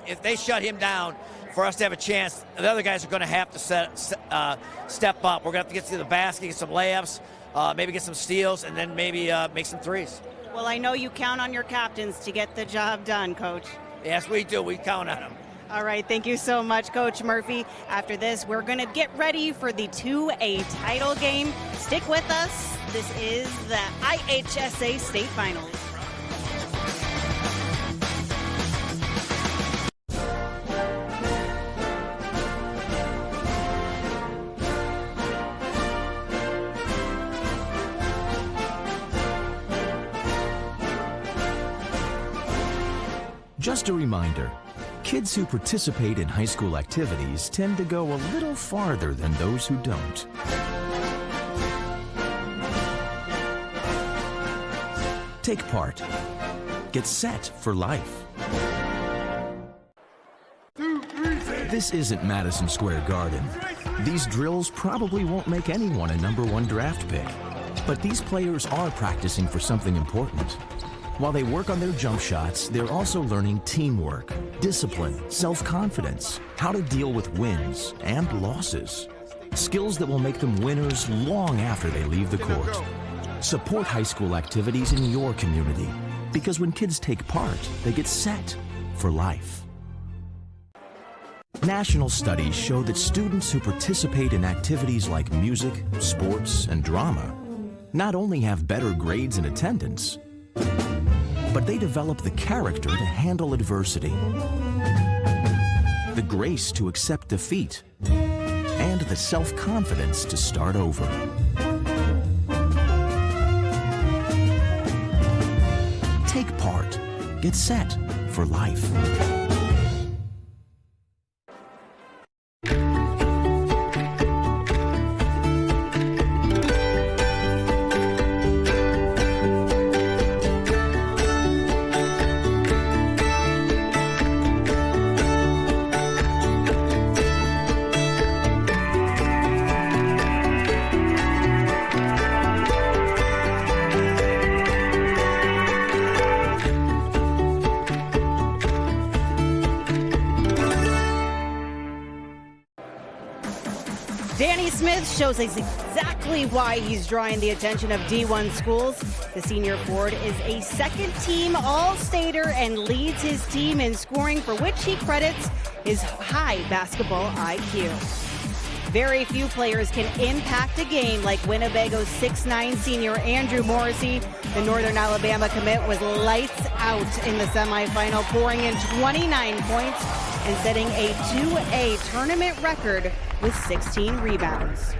if they shut him down, for us to have a chance, the other guys are going to have to step up. We're going to have to get to the basket, get some layups, maybe get some steals, and then maybe make some threes. Well, I know you count on your captains to get the job done, Coach. Yes, we do. We count on them. All right, thank you so much, Coach Murphy. After this, we're going to get ready for the 2A title game. Stick with us. This is the IHSA State Finals. Just a reminder, kids who participate in high school activities tend to go a little farther than those who don't. Take part. Get set for life. This isn't Madison Square Garden. These drills probably won't make anyone a #1 draft pick. But these players are practicing for something important. While they work on their jump shots, they're also learning teamwork, discipline, self-confidence, how to deal with wins and losses. Skills that will make them winners long after they leave the court. Support high school activities in your community, because when kids take part, they get set for life. National studies show that students who participate in activities like music, sports, and drama not only have better grades and attendance, but they develop the character to handle adversity, the grace to accept defeat, and the self-confidence to start over. Take part. Get set for life. Danny Smith shows us exactly why he's drawing the attention of D1 schools. The senior forward is a second-team All-Stater and leads his team in scoring, for which he credits his high basketball IQ. Very few players can impact a game like Winnebago's 6'9" senior Andrew Morrissey. The Northern Alabama commit was lights out in the semifinal, pouring in 29 points and setting a 2A tournament record with 16 rebounds.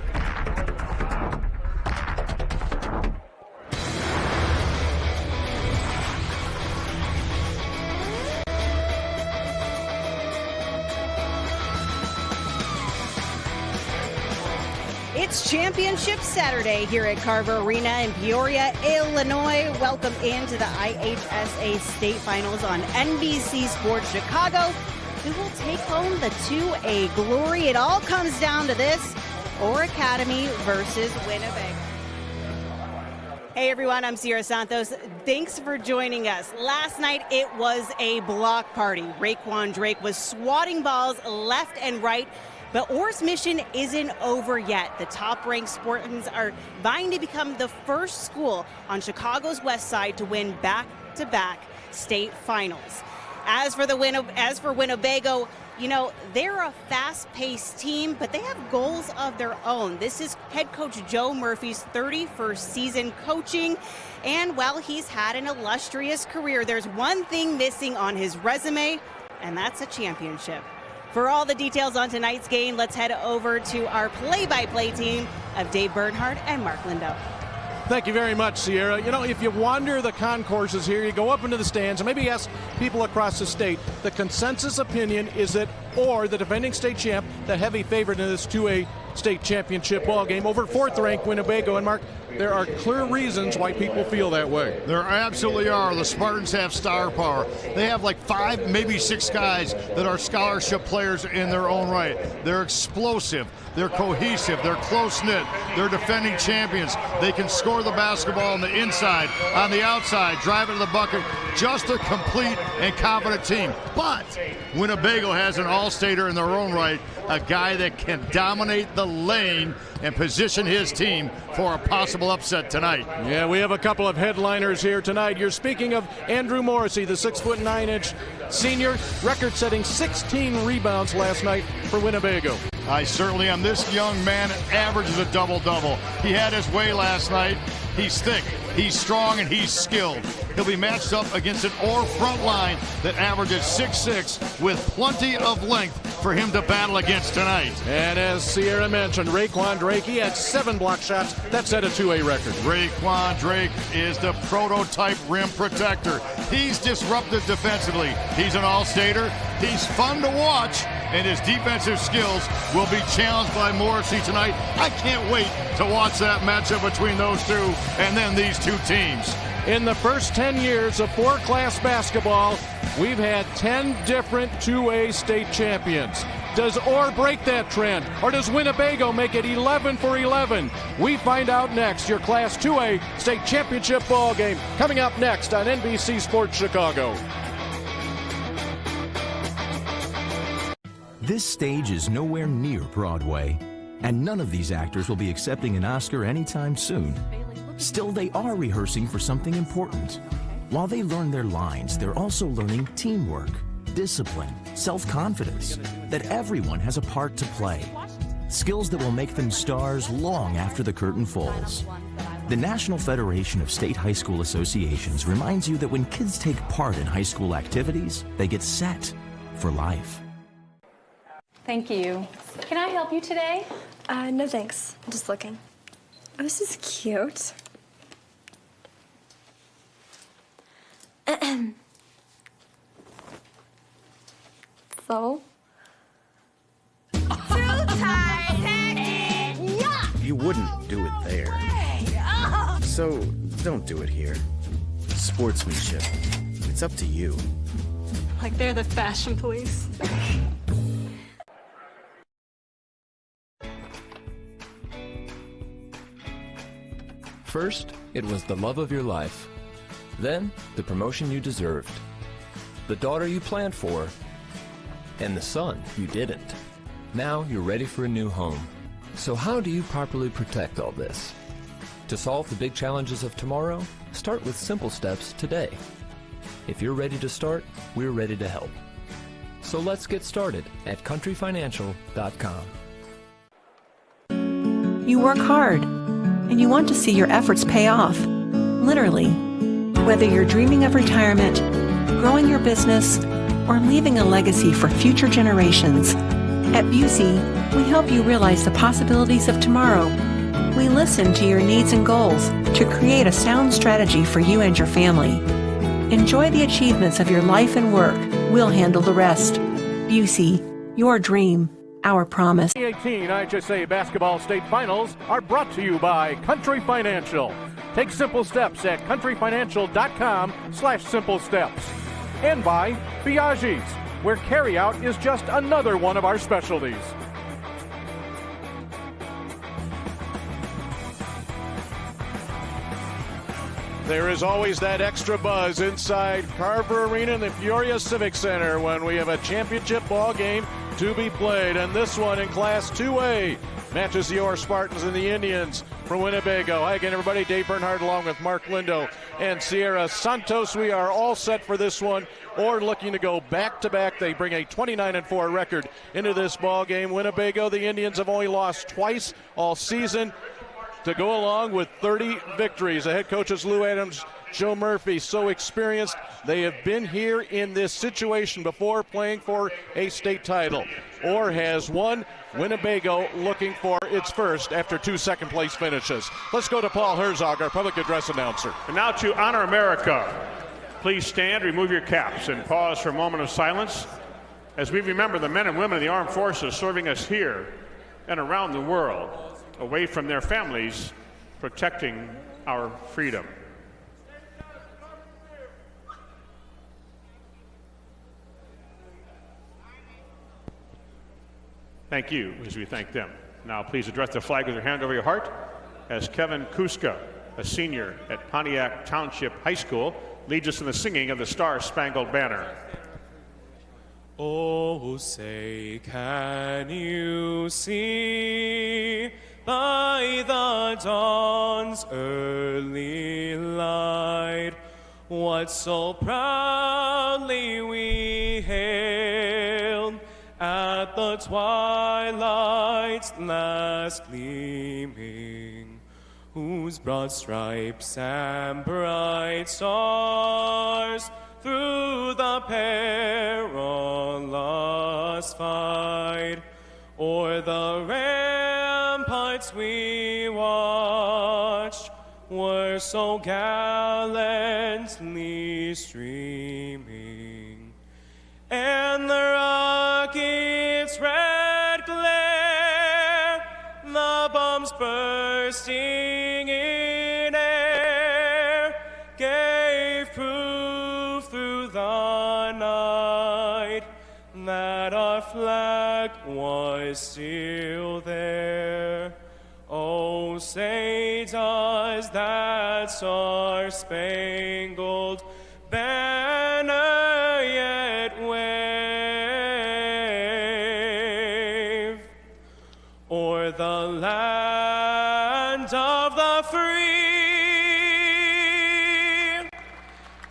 It's Championship Saturday here at Carver Arena in Peoria, Illinois. Welcome into the IHSA State Finals on NBC Sports Chicago. Who will take home the 2A glory? It all comes down to this: Orr Academy versus Winnebago. Hey everyone, I'm Sierra Santos. Thanks for joining us. Last night it was a block party. Raekwon Drake was swatting balls left and right. But Orr's mission isn't over yet. The top-ranked Spartans are vying to become the first school on Chicago's west side to win back-to-back state finals. As for Winnebago, you know, they're a fast-paced team, but they have goals of their own. This is head coach Joe Murphy's 31st season coaching, and while he's had an illustrious career, there's one thing missing on his resume, and that's a championship. For all the details on tonight's game, let's head over to our play-by-play team of Dave Bernhardt and Mark Lindo. Thank you very much, Sierra. You know, if you wander the concourses here, you go up into the stands and maybe ask people across the state, the consensus opinion is that Orr, the defending state champ, the heavy favorite in this 2A state championship ball game over 4th-ranked Winnebago. And Mark, there are clear reasons why people feel that way. There absolutely are. The Spartans have star power. They have like 5, maybe 6 guys that are scholarship players in their own right. They're explosive. They're cohesive. They're close-knit. They're defending champions. They can score the basketball on the inside, on the outside, drive it to the bucket. Just a complete and competent team. But Winnebago has an all-stater in their own right, a guy that can dominate the lane and position his team for a possible upset tonight. Yeah, we have a couple of headliners here tonight. You're speaking of Andrew Morrissey, the 6'9" senior, record-setting 16 rebounds last night for Winnebago. I certainly am. This young man averages a double-double. He had his way last night. He's thick, he's strong, and he's skilled. He'll be matched up against an Orr front line that averages 6'6", with plenty of length for him to battle against tonight. And as Sierra mentioned, Raekwon Drake, he had 7 block shots. That set a 2A record. Raekwon Drake is the prototype rim protector. He's disruptive defensively. He's an all-stater. He's fun to watch, and his defensive skills will be challenged by Morrissey tonight. I can't wait to watch that matchup between those two and then these two teams. In the first 10 years of 4-class basketball, we've had 10 different 2A state champions. Does Orr break that trend, or does Winnebago make it 11 for 11? We find out next. Your Class 2A state championship ball game coming up next on NBC Sports Chicago. This stage is nowhere near Broadway, and none of these actors will be accepting an Oscar anytime soon. Still, they are rehearsing for something important. While they learn their lines, they're also learning teamwork, discipline, self-confidence, that everyone has a part to play. Skills that will make them stars long after the curtain falls. The National Federation of State High School Associations reminds you that when kids take part in high school activities, they get set for life. Thank you. Can I help you today? No thanks. I'm just looking. Oh, this is cute. So? Too tight, You wouldn't do it there. So don't do it here. Sportsmanship. It's up to you. Like they're the fashion police. First, it was the love of your life. Then, the promotion you deserved. The daughter you planned for. And the son you didn't. Now you're ready for a new home. So how do you properly protect all this? To solve the big challenges of tomorrow, start with simple steps today. If you're ready to start, we're ready to help. So let's get started at countryfinancial.com. You work hard, and you want to see your efforts pay off, literally. Whether you're dreaming of retirement, growing your business, or leaving a legacy for future generations, at Busey, we help you realize the possibilities of tomorrow. We listen to your needs and goals to create a sound strategy for you and your family. Enjoy the achievements of your life and work. We'll handle the rest. Busey, your dream, our promise. 2018 IHSA Basketball State Finals are brought to you by Country Financial. Take simple steps at countryfinancial.com/simple steps. And by Biaggi's, where carryout is just another one of our specialties. There is always that extra buzz inside Carver Arena in the Peoria Civic Center when we have a championship ball game to be played. And this one in Class 2A matches the Orr Spartans and the Indians from Winnebago. Hi again, everybody. Dave Bernhardt along with Mark Lindo and Sierra Santos. We are all set for this one. Orr looking to go back-to-back. They bring a 29-4 record into this ball game. Winnebago, the Indians have only lost twice all season, to go along with 30 victories. The head coaches Lou Adams, Joe Murphy, so experienced. They have been here in this situation before, playing for a state title. Orr has won. Winnebago looking for its first after 2 second-place finishes. Let's go to Paul Herzog, our public address announcer. And now to honor America. Please stand, remove your caps, and pause for a moment of silence as we remember the men and women of the armed forces serving us here and around the world, away from their families, protecting our freedom. Thank you as we thank them. Now please address the flag with your hand over your heart as Kevin Kuska, a senior at Pontiac Township High School, leads us in the singing of the Star-Spangled Banner. Oh, say, can you see by the dawn's early light what so proudly we hailed at the twilight's last gleaming, whose broad stripes and bright stars through the perilous fight o'er the ramparts we watched were so gallantly streaming, and the rocket's red glare, the bombs bursting in air, gave proof through the night that our flag was still there. Oh, say does that star-spangled banner yet wave o'er the land of the free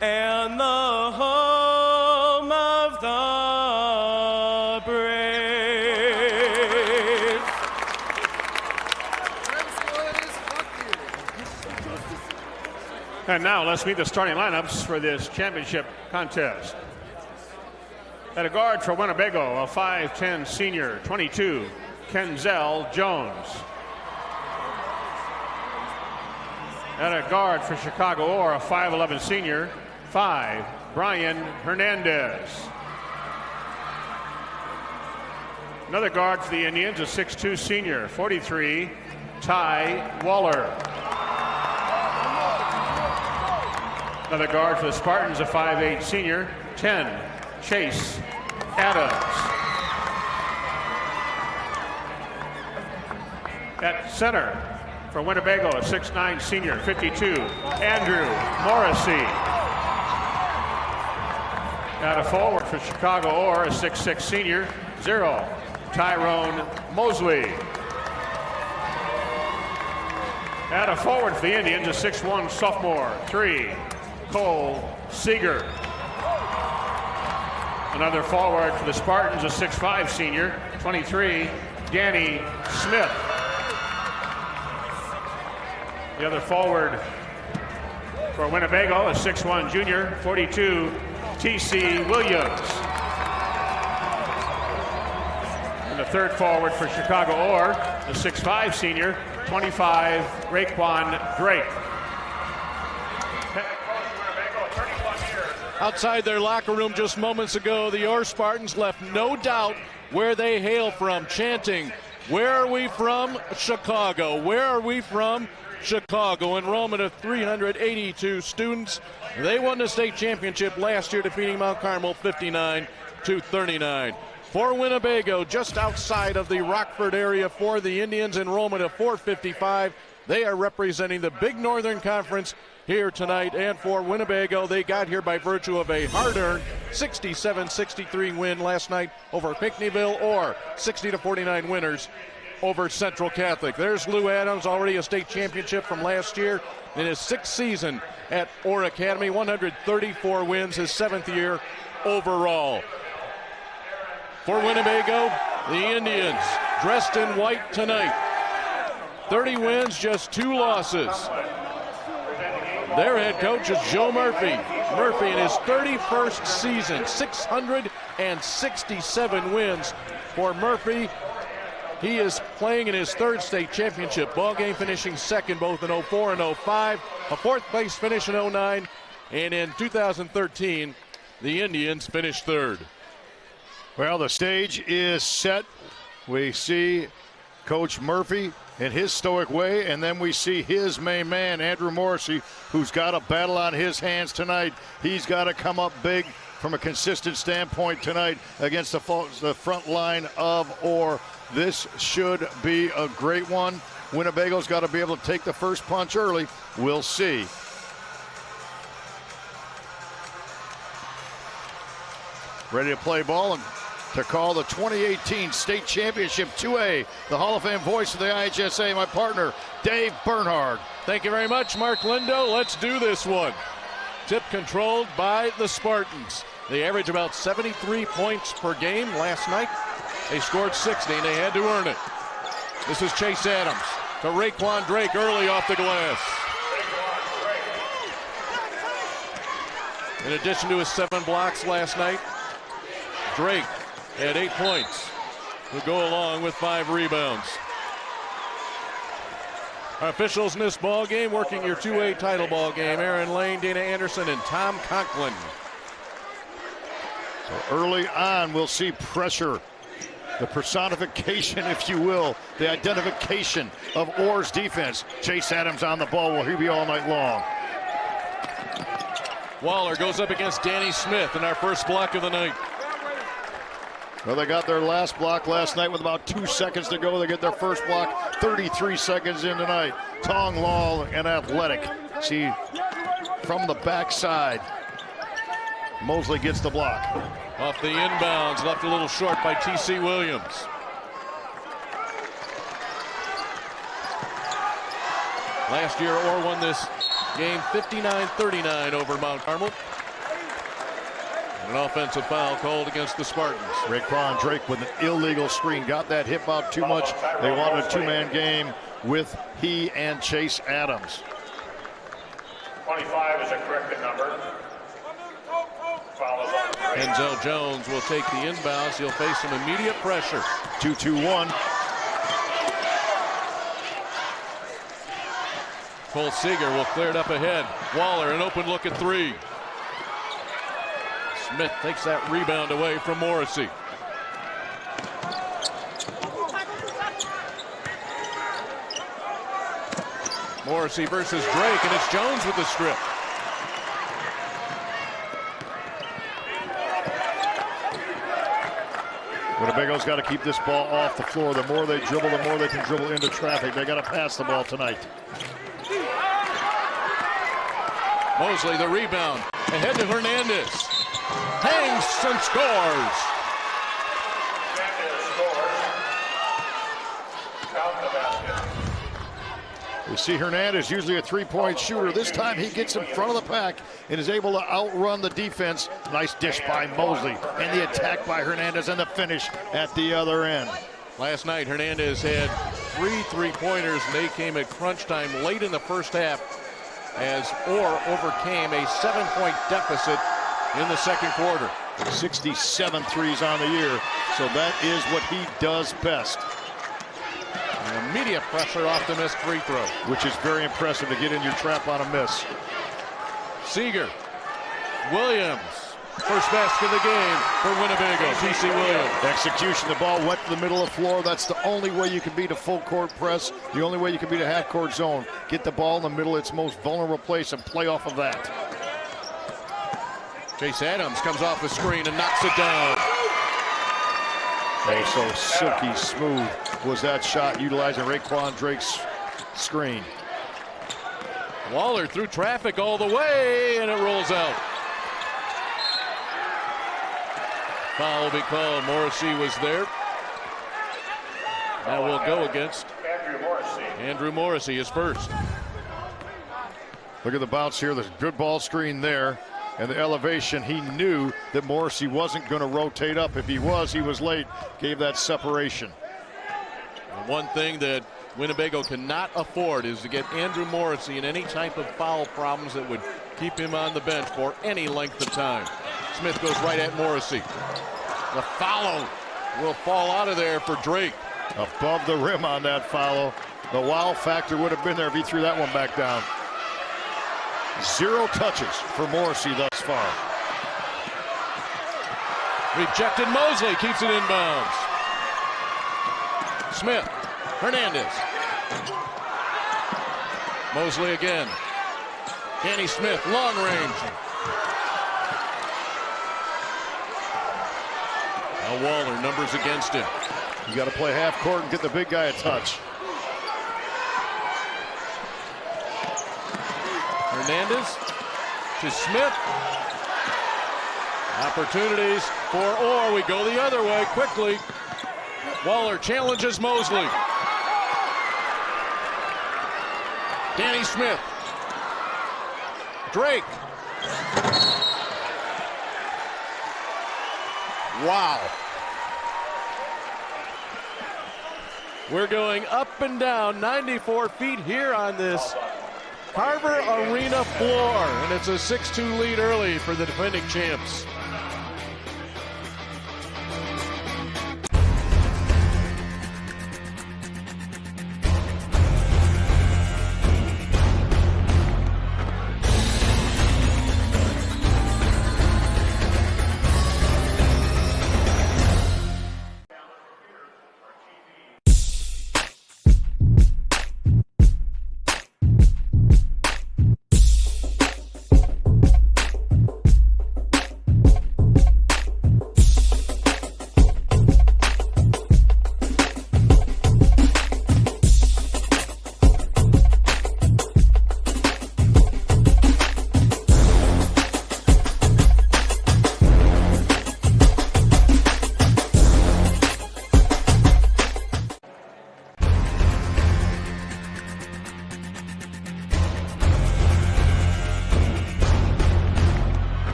and the home of the brave? And now let's meet the starting lineups for this championship contest. At a guard for Winnebago, a 5'10 senior, 22, Kenzel Jones. At a guard for Chicago Ore, a 5'11 senior, 5, Brian Hernandez. Another guard for the Indians, a 6'2 senior, 43, Ty Waller. Another guard for the Spartans, a 5'8 senior, 10, Chase Adams. At center for Winnebago, a 6'9 senior, 52, Andrew Morrissey. At a forward for Chicago Ore, a 6'6 senior, 0, Tyrone Mosley. At a forward for the Indians, a 6'1 sophomore, 3, Cole Seeger. Another forward for the Spartans, a 6'5 senior, 23, Danny Smith. The other forward for Winnebago, a 6'1 junior, 42, T.C. Williams. And the third forward for Chicago Ore, a 6'5 senior, 25, Raekwon Drake. Outside their locker room just moments ago, the Ore Spartans left no doubt where they hail from, chanting, "Where are we from? Chicago. Where are we from? Chicago." Enrollment of 382 students. They won the state championship last year, defeating Mount Carmel 59-39. For Winnebago, just outside of the Rockford area for the Indians, enrollment of 455. They are representing the Big Northern Conference here tonight. And for Winnebago, they got here by virtue of a hard-earned 67-63 win last night over Pinckneyville, or 60-49 winners over Central Catholic. There's Lou Adams, already a state championship from last year in his 6th season at Ore Academy, 134 wins, his 7th year overall. For Winnebago, the Indians dressed in white tonight. 30 wins, just 2 losses. Their head coach is Joe Murphy. Murphy in his 31st season, 667 wins for Murphy. He is playing in his 3rd state championship ball game, finishing 2nd both in 04 and 05, a 4th place finish in 09, and in 2013, the Indians finished 3rd. Well, the stage is set. We see Coach Murphy in his stoic way, and then we see his main man, Andrew Morrissey, who's got a battle on his hands tonight. He's got to come up big from a consistent standpoint tonight against the front line of Orr. This should be a great one. Winnebago's got to be able to take the first punch early. We'll see. Ready to play ball and to call the 2018 State Championship 2A. The Hall of Fame voice of the IHSA, my partner, Dave Bernhard. Thank you very much, Mark Lindo. Let's do this one. Tip controlled by the Spartans. They average about 73 points per game. Last night, they scored 60, and they had to earn it. This is Chase Adams to Raekwon Drake early off the glass. In addition to his 7 blocks last night, Drake had 8 points to go along with 5 rebounds. Our officials in this ball game, working your 2A title ball game, Aaron Lane, Dana Anderson, and Tom Conklin. So early on, we'll see pressure. The personification, if you will, the identification of Orr's defense. Chase Adams on the ball. Will he be all night long? Waller goes up against Danny Smith in our first block of the night. Well, they got their last block last night with about 2 seconds to go. They get their first block 33 seconds in tonight. Tong Law and athletic. See, from the backside, Mosley gets the block. Off the inbounds, left a little short by T.C. Williams. Last year, Orr won this game 59-39 over Mount Carmel. An offensive foul called against the Spartans. Raekwon Drake with an illegal screen. Got that hit out too much. They wanted a 2-man game with he and Chase Adams. 25 is a corrected number. Denzel Jones will take the inbounds. He'll face some immediate pressure. 2-2-1. Cole Seeger will clear it up ahead. Waller, an open look at 3. Smith takes that rebound away from Morrissey. Morrissey versus Drake, and it's Jones with the strip. Winnebago's got to keep this ball off the floor. The more they dribble, the more they can dribble into traffic. They got to pass the ball tonight. Mosley, the rebound. Ahead to Hernandez. Hangs and scores. We see Hernandez, usually a 3-point shooter. This time he gets in front of the pack and is able to outrun the defense. Nice dish by Mosley, and the attack by Hernandez, and the finish at the other end. Last night, Hernandez had 3 3-pointers, and they came at crunch time late in the first half as Orr overcame a 7-point deficit in the second quarter. 67 threes on the year, so that is what he does best. And immediate pressure off the missed free throw. Which is very impressive to get in your trap on a miss. Seeger, Williams, first basket of the game for Winnebago. T.C. Williams. Execution, the ball went to the middle of the floor. That's the only way you can beat a full court press. The only way you can beat a half court zone. Get the ball in the middle, its most vulnerable place, and play off of that. Chase Adams comes off the screen and knocks it down. Oh, so silky smooth was that shot, utilizing Raekwon Drake's screen. Waller through traffic all the way, and it rolls out. Foul will be called. Morrissey was there. Now we'll go against Andrew Morrissey is first. Look at the bounce here. There's a good ball screen there. And the elevation, he knew that Morrissey wasn't going to rotate up. If he was late. Gave that separation. And one thing that Winnebago cannot afford is to get Andrew Morrissey in any type of foul problems that would keep him on the bench for any length of time. Smith goes right at Morrissey. The foul will fall out of there for Drake. Above the rim on that foul. The wow factor would have been there if he threw that one back down. 0 touches for Morrissey thus far. Rejected. Mosley keeps it inbounds. Smith Hernandez. Mosley again. Danny Smith, long range. Now Waller, numbers against him. You got to play half court and get the big guy a touch. Hernandez to Smith. Opportunities for Orr. We go the other way quickly. Waller challenges Mosley. Danny Smith. Drake. Wow. We're going up and down 94 feet here on this Carver Arena floor, and it's a 6-2 lead early for the defending champs.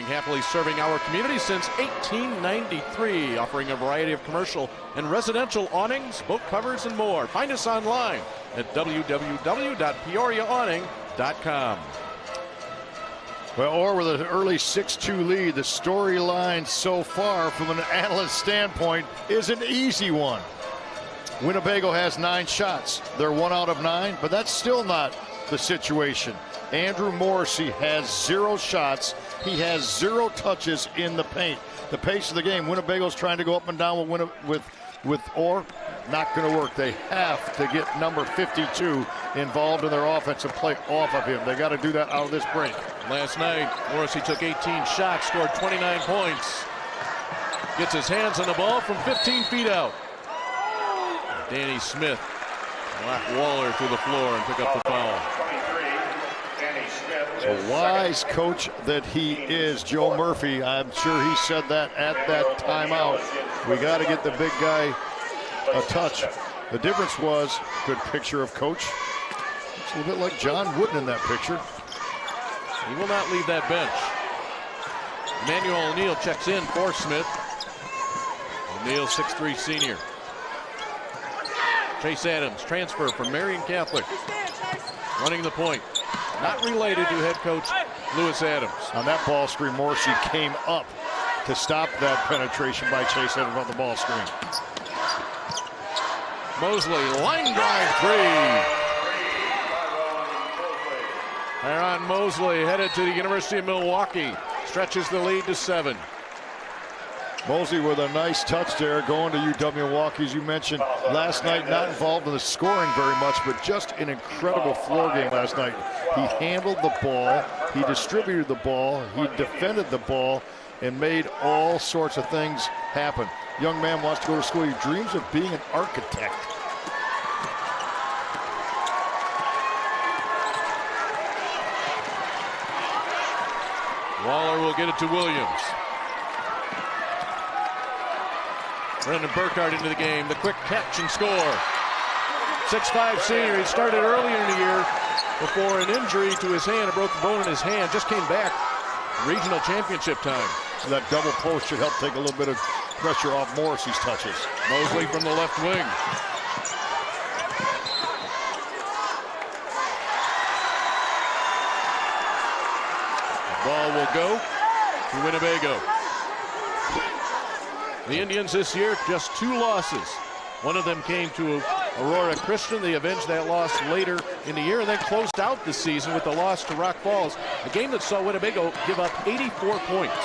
Happily serving our community since 1893, offering a variety of commercial and residential awnings, boat covers, and more. Find us online at www.peoriaawning.com. Well, Orr with an early 6-2 lead. The storyline so far from an analyst standpoint is an easy one. Winnebago has 9 shots. They're 1 out of 9, but that's still not the situation. Andrew Morrissey has 0 shots. He has 0 touches in the paint. The pace of the game, Winnebago's trying to go up and down with Orr. Not going to work. They have to get number 52 involved in their offensive play off of him. They got to do that out of this break. Last night, Morrissey took 18 shots, scored 29 points. Gets his hands on the ball from 15 feet out. Danny Smith lock Waller through the floor and pick up the foul. A wise coach that he is, Joe Murphy. I'm sure he said that at that timeout. We got to get the big guy a touch. The difference was, good picture of coach. It's a little bit like John Wooden in that picture. He will not leave that bench. Emmanuel O'Neal checks in for Smith. O'Neal, 6'3" senior. Chase Adams, transfer from Marion Catholic. Running the point. Not related to head coach Lewis Adams. On that ball screen, Morrissey came up to stop that penetration by Chase Adams on the ball screen. Mosley, line drive 3. Aaron Mosley headed to the University of Milwaukee. Stretches the lead to 7. Mosley with a nice touch there going to UW Milwaukee, as you mentioned last night. Not involved in the scoring very much, but just an incredible floor game last night. He handled the ball, he distributed the ball, he defended the ball, and made all sorts of things happen. Young man wants to go to school. He dreams of being an architect. Waller will get it to Williams. Brendan Burkhardt into the game. The quick catch and score. 6'5" senior. He started earlier in the year before an injury to his hand, a broken bone in his hand. Just came back regional championship time. So that double post should help take a little bit of pressure off Morrissey's touches. Mosley from the left wing. The ball will go to Winnebago. The Indians this year, just 2 losses. One of them came to Aurora Christian, they avenged that loss later in the year and then closed out the season with the loss to Rock Falls, a game that saw Winnebago give up 84 points.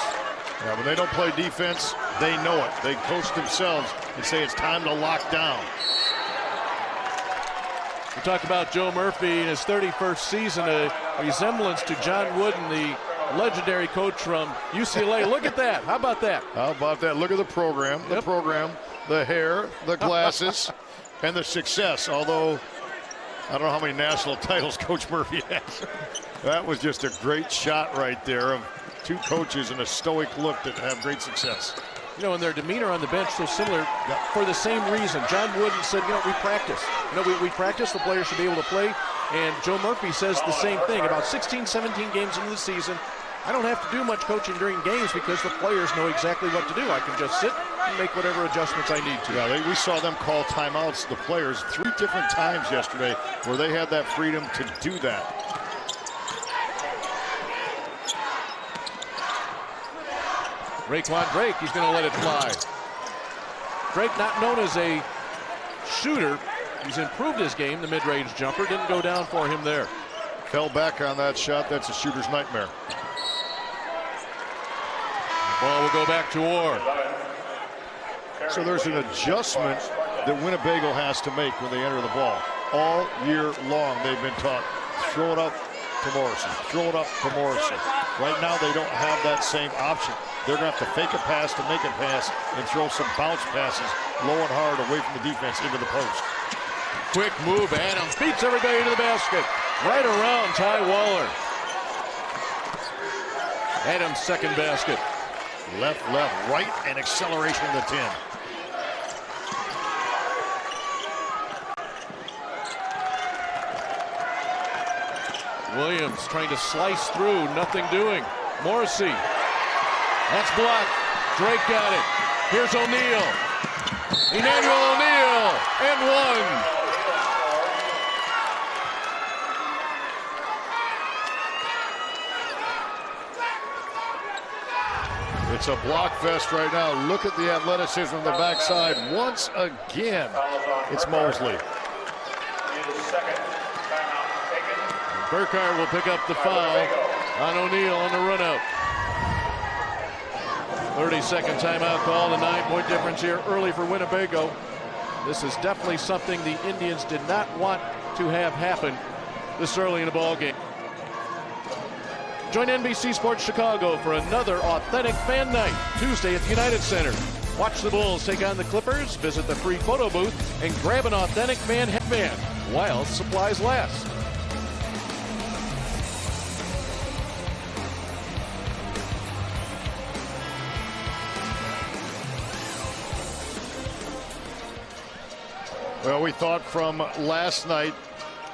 Yeah, when they don't play defense, they know it. They coach themselves and say it's time to lock down. We talked about Joe Murphy in his 31st season, a resemblance to John Wooden, the legendary coach from UCLA. Look at that. How about that? How about that? Look at the program. The program, the hair, the glasses, and the success. Although, I don't know how many national titles Coach Murphy has. That was just a great shot right there of two coaches and a stoic look that have great success. You know, and their demeanor on the bench so similar for the same reason. John Wooden said, you know, we practice. You know, we practice. The players should be able to play. And Joe Murphy says the same thing. About 16, 17 games into the season, I don't have to do much coaching during games because the players know exactly what to do. I can just sit and make whatever adjustments I need to. Yeah, we saw them call timeouts, the players, 3 different times yesterday where they had that freedom to do that. Raekwon Drake, he's going to let it fly. Drake, not known as a shooter. He's improved his game. The mid-range jumper didn't go down for him there. Fell back on that shot. That's a shooter's nightmare. The ball will go back to Orr. So there's an adjustment that Winnebago has to make when they enter the ball. All year long they've been taught, throw it up to Morrison, throw it up to Morrison. Right now they don't have that same option. They're going to have to fake a pass to make a pass and throw some bounce passes low and hard away from the defense into the post. Quick move, Adams beats everybody to the basket. Right around Ty Waller. Adams' second basket. Left, right, and acceleration of the 10. Williams trying to slice through, nothing doing. Morrissey. That's blocked. Drake got it. Here's O'Neal. Emmanuel O'Neal and one. It's a block fest right now. Look at the athleticism on the backside. Once again, it's Mosley. Burkhardt will pick up the foul on O'Neal on the run out. 30-second timeout call, a 9-point difference here early for Winnebago. This is definitely something the Indians did not want to have happen this early in the ball game. Join NBC Sports Chicago for another authentic fan night Tuesday at the United Center. Watch the Bulls take on the Clippers, visit the free photo booth, and grab an authentic fan headband while supplies last. Well, we thought from last night,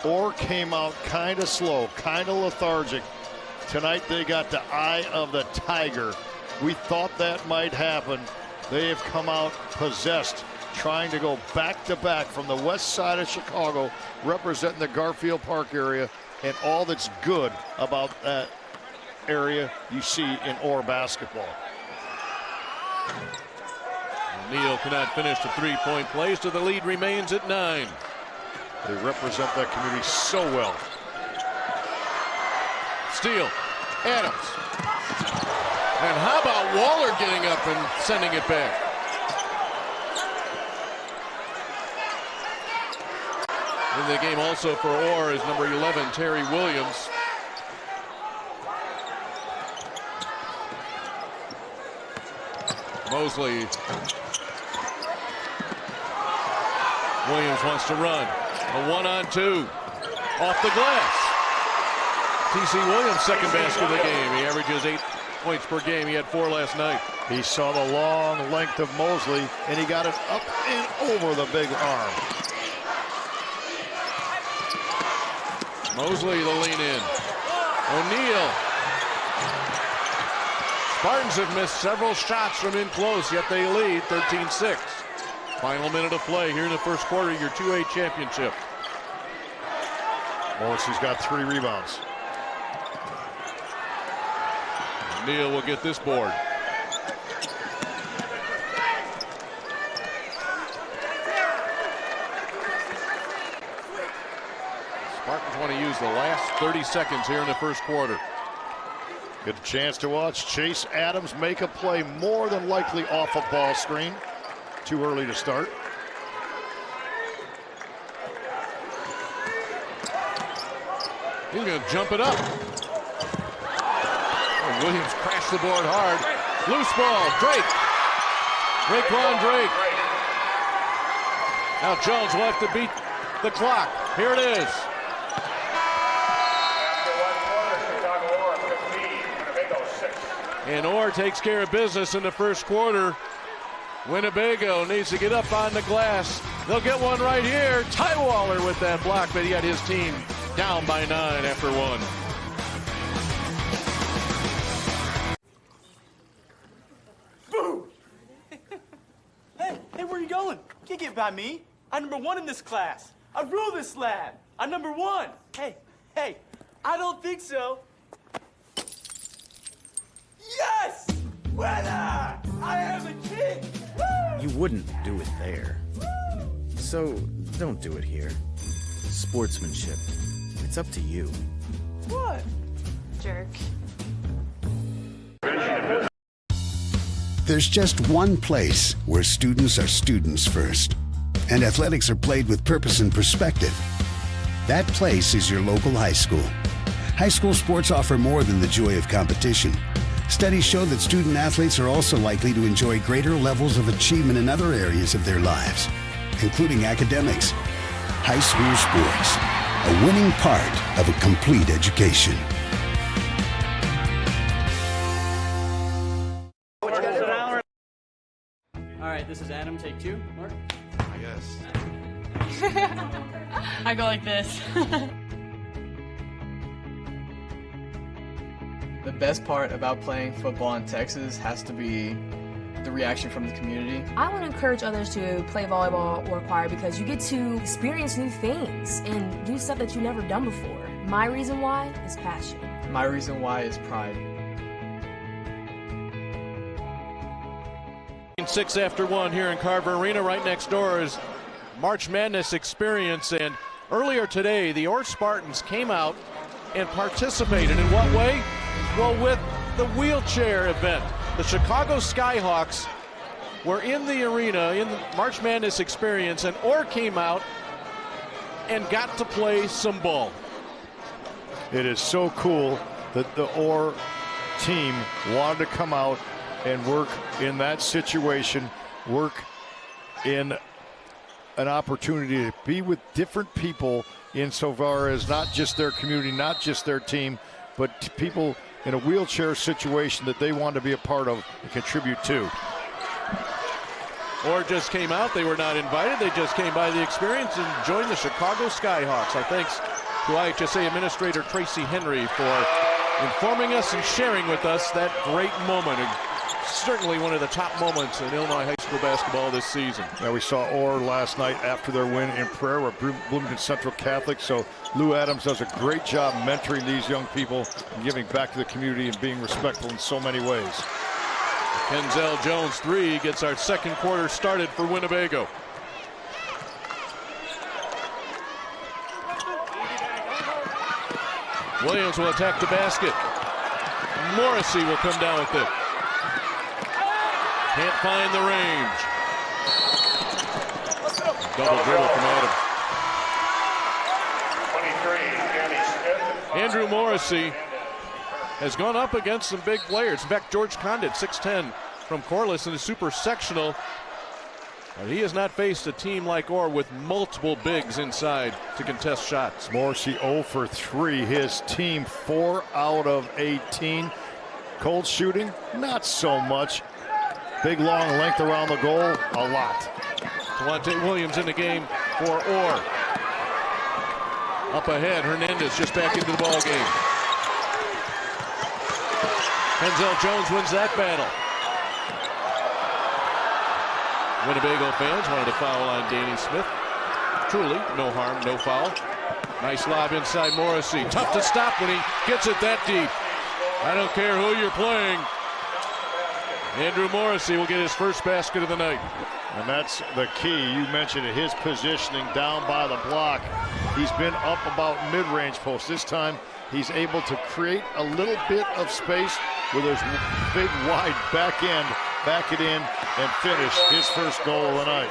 Orr came out kind of slow, kind of lethargic. Tonight they got the eye of the tiger. We thought that might happen. They have come out possessed, trying to go back-to-back from the west side of Chicago, representing the Garfield Park area, and all that's good about that area you see in Orr basketball. O'Neal cannot finish the three-point play, so the lead remains at 9. They represent that community so well. Steal. Adams. And how about Waller getting up and sending it back? In the game also for Orr is number 11, Terry Williams. Mosley. Williams wants to run. A 1-on-2. Off the glass. T.C. Williams' second basket of the game. He averages 8 points per game. He had 4 last night. He saw the long length of Mosley, and he got it up and over the big arm. Mosley the lean in. O'Neal. Spartans have missed several shots from in close, yet they lead 13-6. Final minute of play here in the first quarter of your 2A championship. Morrissey's got 3 rebounds. O'Neal will get this board. want to use the last 30 seconds here in the first quarter. Get a chance to watch Chase Adams make a play, more than likely off a ball screen. Too early to start. He's going to jump it up. Oh, Williams crashed the board hard. Loose ball, Drake. Raekwon Drake. Now Jones will have to beat the clock. Here it is. And Orr takes care of business in the first quarter. Winnebago needs to get up on the glass. They'll get one right here. Tywaller with that block, but he had his team down by 9 after 1. Boom! Hey, where you going? Can't get by me. I'm #1 in this class. I rule this lab. I'm #1. Hey, I don't think so. Yes! Winner! I am the king! Woo! You wouldn't do it there. So don't do it here. Sportsmanship. It's up to you. What? Jerk. There's just one place where students are students first, and athletics are played with purpose and perspective. That place is your local high school. High school sports offer more than the joy of competition. Studies show that student athletes are also likely to enjoy greater levels of achievement in other areas of their lives, including academics. High school sports, a winning part of a complete education. All right, this is Adam, take 2. Mark? I guess. I go like this. The best part about playing football in Texas has to be the reaction from the community. I want to encourage others to play volleyball or choir because you get to experience new things and do stuff that you've never done before. My reason why is passion. My reason why is pride. 6 after 1 here in Carver Arena. Right next door is March Madness Experience, and earlier today the Orr Spartans came out and participated. In what way? Well, with the wheelchair event. The Chicago Skyhawks were in the arena in the March Madness Experience, and Orr came out and got to play some ball. It is so cool that the Orr team wanted to come out and work in that situation, work in an opportunity to be with different people insofar as not just their community, not just their team, but people in a wheelchair situation that they want to be a part of and contribute to. Orr just came out. They were not invited. They just came by the experience and joined the Chicago Skyhawks. Our thanks to IHSA Administrator Tracy Henry for informing us and sharing with us that great moment. Certainly one of the top moments in Illinois high school basketball this season. Yeah, we saw Orr last night after their win in prayer with Bloomington Central Catholic. So Lou Adams does a great job mentoring these young people and giving back to the community and being respectful in so many ways. Kenzel Jones 3 gets our second quarter started for Winnebago. Williams will attack the basket. Morrissey will come down with it. Can't find the range. Double dribble from Adams. Andrew Morrissey has gone up against some big players. In fact, George Condit, 6'10", from Corliss in the super sectional. But he has not faced a team like Orr with multiple bigs inside to contest shots. Morrissey 0 for 3. His team 4 out of 18. Cold shooting, not so much. Big long length around the goal, a lot. Devontae Williams in the game for Orr. Up ahead, Hernandez just back into the ball game. Kenzel Jones wins that battle. Winnebago fans wanted to foul on Danny Smith. Truly, no harm, no foul. Nice lob inside Morrissey. Tough to stop when he gets it that deep. I don't care who you're playing. Andrew Morrissey will get his first basket of the night. And that's the key. You mentioned it, his positioning down by the block. He's been up about mid-range post. This time he's able to create a little bit of space with his big wide back end, back it in, and finish his first goal of the night.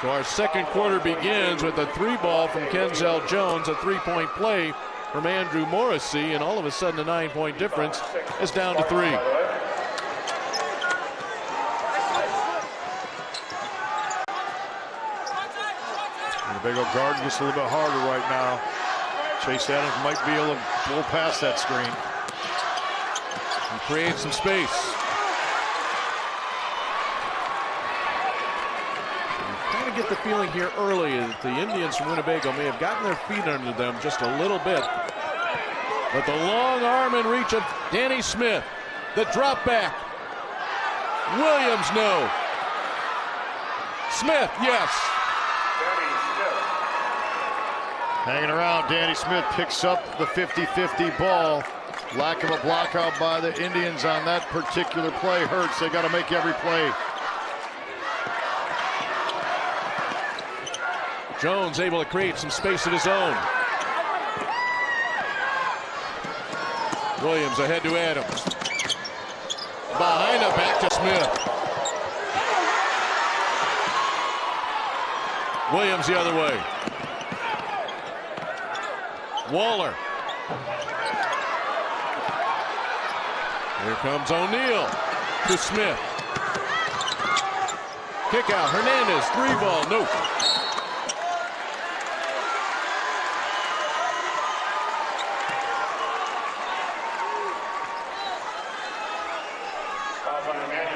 So our second quarter begins with a 3-ball from Kenzel Jones, a 3-point play from Andrew Morrissey, and all of a sudden a 9-point difference is down to 3. Winnebago guard gets a little bit harder right now. Chase Adams might be able to blow past that screen. He creates some space. You kind of get the feeling here early that the Indians from Winnebago may have gotten their feet under them just a little bit. But the long arm and reach of Danny Smith. The drop back. Williams, no. Smith, yes. Hanging around, Danny Smith picks up the 50-50 ball. Lack of a block out by the Indians on that particular play hurts. They got to make every play. Jones able to create some space of his own. Williams ahead to Adams. Behind it, back to Smith. Williams the other way. Waller. Here comes O'Neal to Smith. Kick out. Hernandez, 3-ball, nope.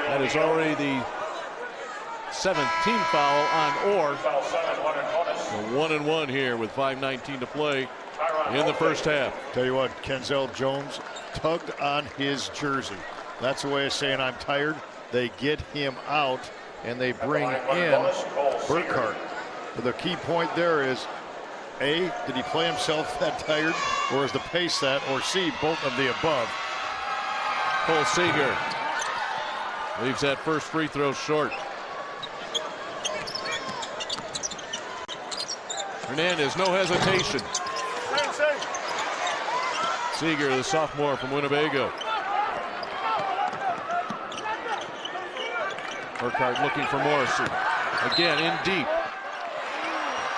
That is already the 17th foul on Orr. So 1-1 here with 5:19 to play in the first half. Tell you what, Kenzel Jones tugged on his jersey. That's a way of saying I'm tired. They get him out and they bring in Burkhart. But the key point there is, A, did he play himself that tired, or is the pace that, or C, both of the above? Cole Seager leaves that first free throw short. Hernandez, no hesitation. Seager, the sophomore from Winnebago. Burkhart looking for Morrissey. Again in deep.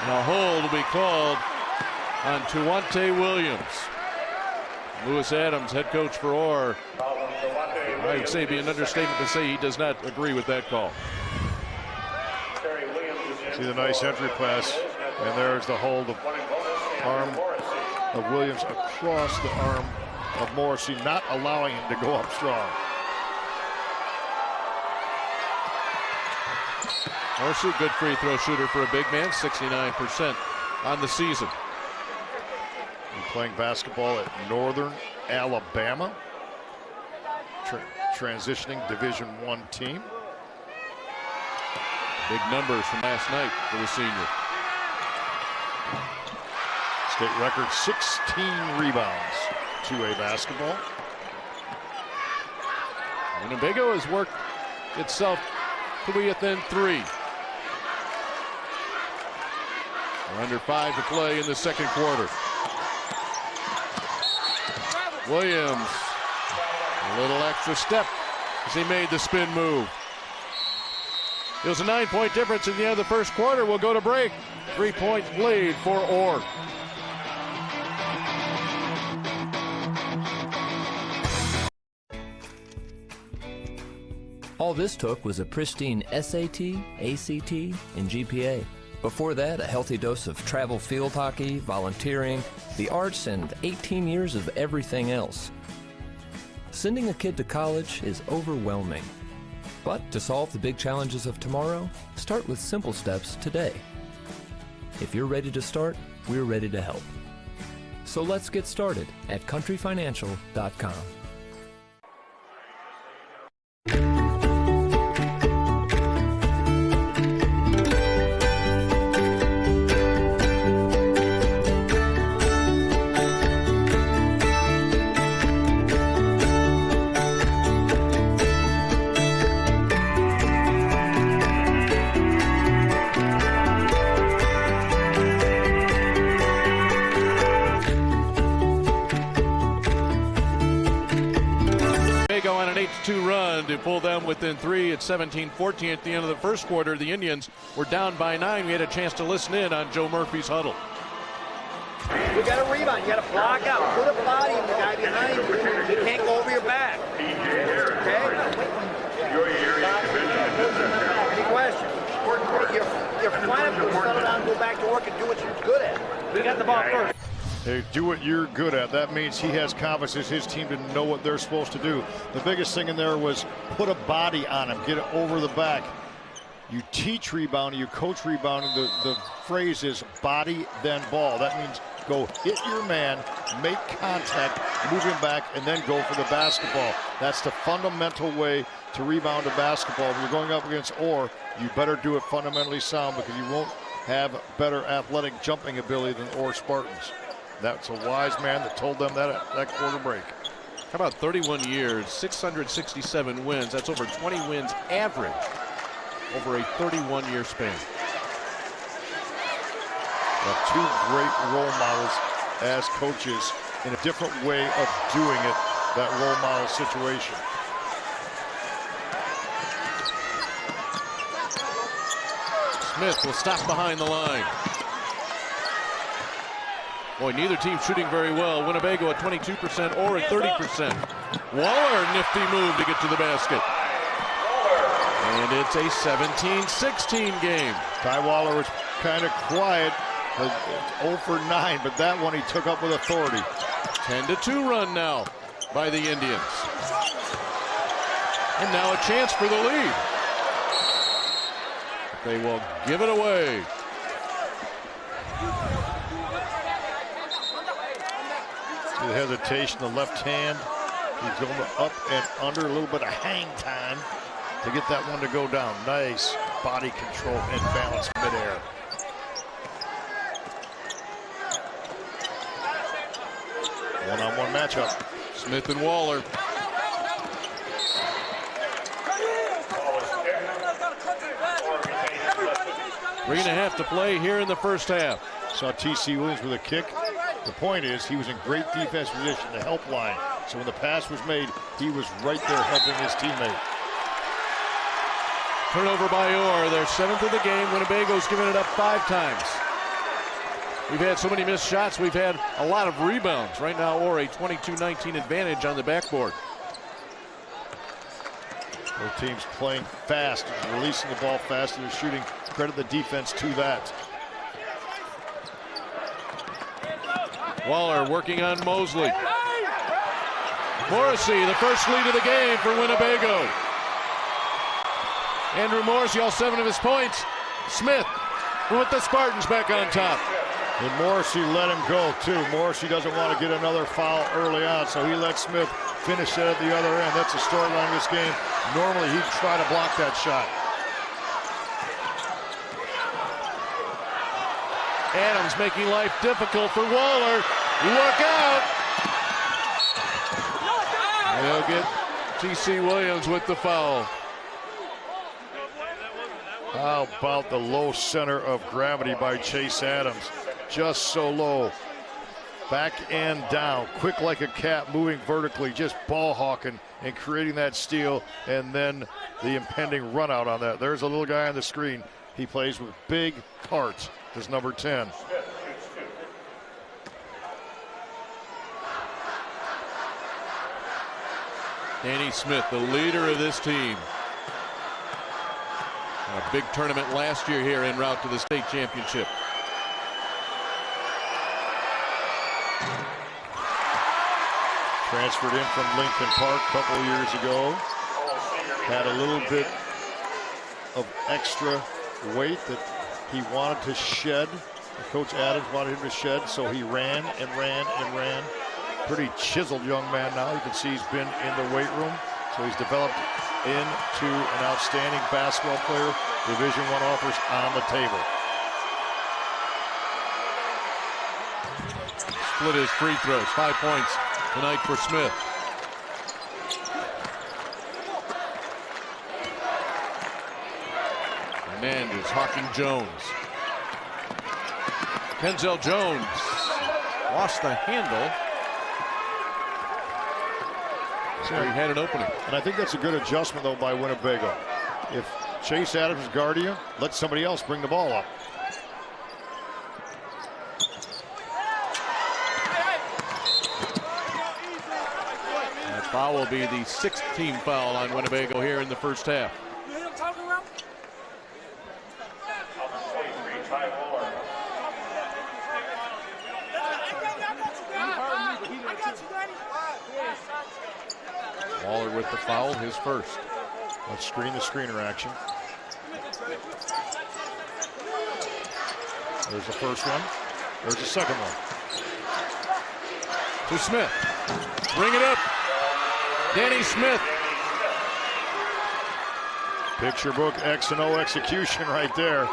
And a hold will be called on Tuante Williams. Lewis Adams, head coach for Orr. I would say it'd be an understatement to say he does not agree with that call. See the nice entry pass, and there's the hold of arm of Williams across the arm of Morrissey, not allowing him to go up strong. Morrissey, good free throw shooter for a big man, 69% on the season. And playing basketball at Northern Alabama, transitioning Division I team. Big numbers from last night for the senior. State record 16 rebounds, 2A basketball. Winnebago has worked itself to be within 3. We're under 5 to play in the second quarter. Williams, a little extra step as he made the spin move. It was a 9-point difference in the end of the first quarter. We'll go to break. 3-point lead for Orr. All this took was a pristine SAT, ACT, and GPA. Before that, a healthy dose of travel field hockey, volunteering, the arts, and 18 years of everything else. Sending a kid to college is overwhelming. But to solve the big challenges of tomorrow, start with simple steps today. If you're ready to start, we're ready to help. So let's get started at countryfinancial.com. within 3 at 17-14 at the end of the first quarter. The Indians were down by 9. We had a chance to listen in on Joe Murphy's huddle. You got to rebound. You got to block out. Put a body in the guy behind you. You can't go over your back. Okay? Any questions? You're fine to settle down, go back to work, and do what you're good at. We got the ball first. Hey, do what you're good at. That means he has confidence in his team to know what they're supposed to do. The biggest thing in there was put a body on him, get it over the back. You teach rebounding, you coach rebounding. The phrase is body, then ball. That means go hit your man, make contact, move him back, and then go for the basketball. That's the fundamental way to rebound a basketball. When you're going up against Orr, you better do it fundamentally sound, because you won't have better athletic jumping ability than Orr Spartans. That's a wise man that told them that at that quarter break. How about 31 years, 667 wins? That's over 20 wins average over a 31-year span. Two great role models as coaches in a different way of doing it, that role model situation. Smith will stop behind the line. Boy, neither team shooting very well. Winnebago at 22% or at 30%. Waller, nifty move to get to the basket. And it's a 17-16 game. Ty Waller was kind of quiet, but 0 for 9, but that one he took up with authority. 10-2 run now by the Indians. And now a chance for the lead. They will give it away. See the hesitation, the left hand. He's going up and under, a little bit of hang time to get that one to go down. Nice body control and balance midair. One-on-one matchup. Smith and Waller. 3.5 to play here in the first half. Saw T.C. Williams with a kick. The point is, he was in great defense position, the help line. So when the pass was made, he was right there helping his teammate. Turnover by Orr, their 7th of the game. Winnebago's given it up 5 times. We've had so many missed shots, we've had a lot of rebounds. Right now, Orr a 22-19 advantage on the backboard. Both teams playing fast, releasing the ball fast, and shooting. Credit the defense to that. Waller working on Mosley. Morrissey, the first lead of the game for Winnebago. Andrew Morrissey, all 7 of his points. Smith with the Spartans back on top. And Morrissey let him go, too. Morrissey doesn't want to get another foul early on, so he let Smith finish it at the other end. That's the storyline of this game. Normally, he'd try to block that shot. Adams making life difficult for Waller. Look out! They'll get T.C. Williams with the foul. How about the low center of gravity by Chase Adams? Just so low. Back and down, quick like a cat, moving vertically, just ball hawking and creating that steal, and then the impending run out on that. There's a little guy on the screen. He plays with big heart. This number 10. Danny Smith, the leader of this team. A big tournament last year here en route to the state championship. Transferred in from Lincoln Park a couple of years ago. Had a little bit of extra weight that he wanted to shed. Coach Adams wanted him to shed, so he ran and ran and ran. Pretty chiseled young man now. You can see he's been in the weight room, so he's developed into an outstanding basketball player. Division I offers on the table. Split his free throws, 5 points tonight for Smith. Hernandez, Hawking Jones. Kenzel Jones lost the handle. where he had an opening. And I think that's a good adjustment, though, by Winnebago. If Chase Adams guard you, let somebody else bring the ball up. That foul will be the 6th team foul on Winnebago here in the first half. Waller with the foul, his first. Let's screen the screener action. There's the first one. There's the second one. To Smith. Bring it up. Danny Smith. Picture book X and O execution right there.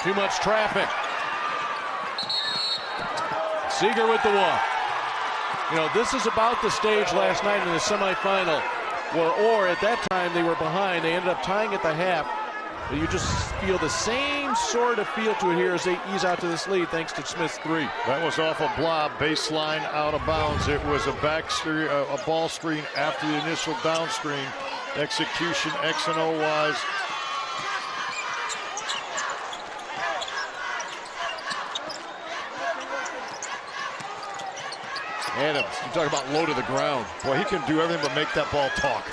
Too much traffic. Seeger with the walk. You know, this is about the stage last night in the semifinal where, or at that time they were behind. They ended up tying at the half. But you just feel the same sort of feel to it here as they ease out to this lead thanks to Smith's three. That was off a blob, baseline out of bounds. It was a ball screen after the initial down screen. Execution X and O wise. Adams, you talk about low to the ground. Boy, he can do everything but make that ball talk.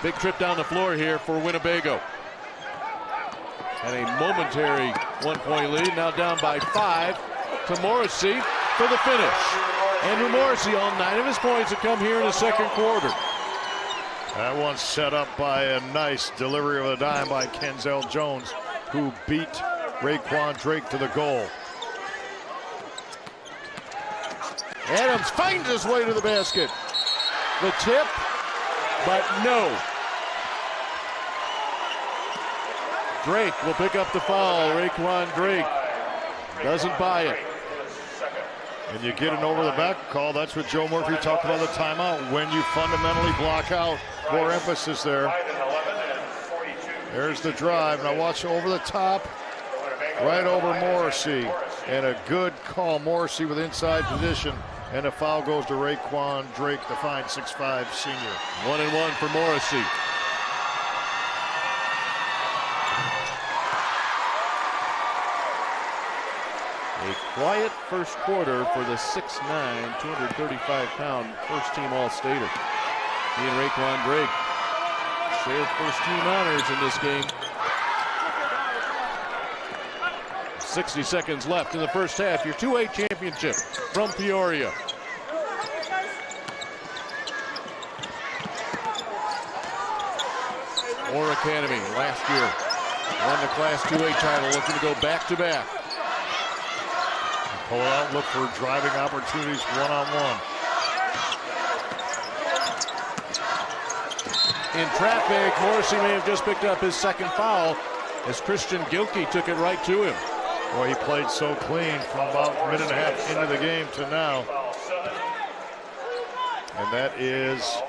Big trip down the floor here for Winnebago. Had a momentary 1-point lead, now down by 5 to Morrissey for the finish. Andrew Morrissey, all 9 of his points have come here in the second quarter. That one's set up by a nice delivery of a dime by Kenzel Jones, who beat Raekwon Drake to the goal. Adams finds his way to the basket. The tip, but no. Drake will pick up the foul. Raekwon Drake doesn't buy it. And you get an over the back call. That's what Joe Murphy talked about, the timeout. When you fundamentally block out, more emphasis there. There's the drive. Now watch over the top. Right over Morrissey. And a good call. Morrissey with inside position. And a foul goes to Raekwon Drake, the fine 6'5" senior. 1-1 for Morrissey. A quiet first quarter for the 6'9", 235-pound first-team All-Stater. He and Raekwon Drake shared first-team honors in this game. 60 seconds left in the first half. Your 2A championship from Peoria. Orr Academy last year won the Class 2A title, looking to go back-to-back. Pull out, look for driving opportunities one-on-one. In traffic, Morrissey may have just picked up his second foul as Christian Gilkey took it right to him. Boy, he played so clean from about a minute and a half into the game to now. And that is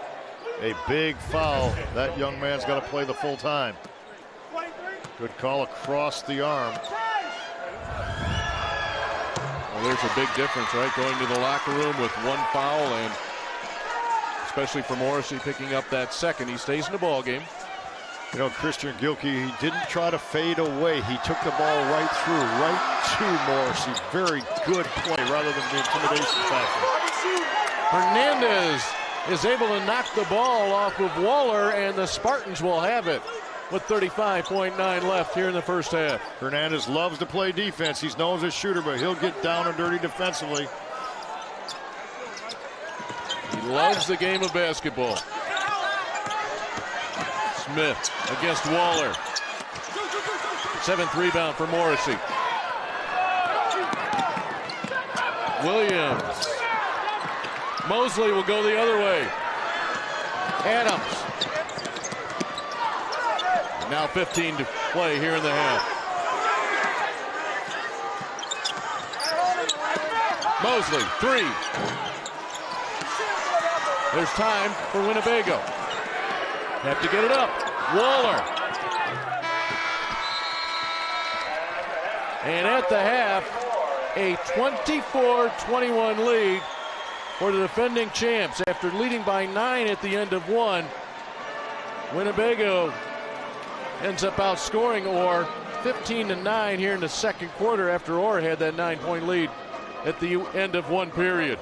a big foul. That young man's got to play the full time. Good call across the arm. Well, there's a big difference, right? Going to the locker room with one foul, and especially for Morrissey picking up that second. He stays in the ball game. You know, Christian Gilkey, he didn't try to fade away. He took the ball right through, right to Morrissey. Very good play rather than the intimidation factor. Hernandez is able to knock the ball off of Waller, and the Spartans will have it with 35.9 left here in the first half. Hernandez loves to play defense. He's known as a shooter, but he'll get down and dirty defensively. He loves the game of basketball. Smith against Waller. 7th rebound for Morrissey. Williams. Mosley will go the other way. Adams. Now 15 to play here in the half. Mosley, 3. There's time for Winnebago. Have to get it up. Waller. And at the half, a 24-21 lead for the defending champs after leading by 9 at the end of one. Winnebago ends up outscoring Orr 15-9 here in the second quarter after Orr had that 9-point lead at the end of one period.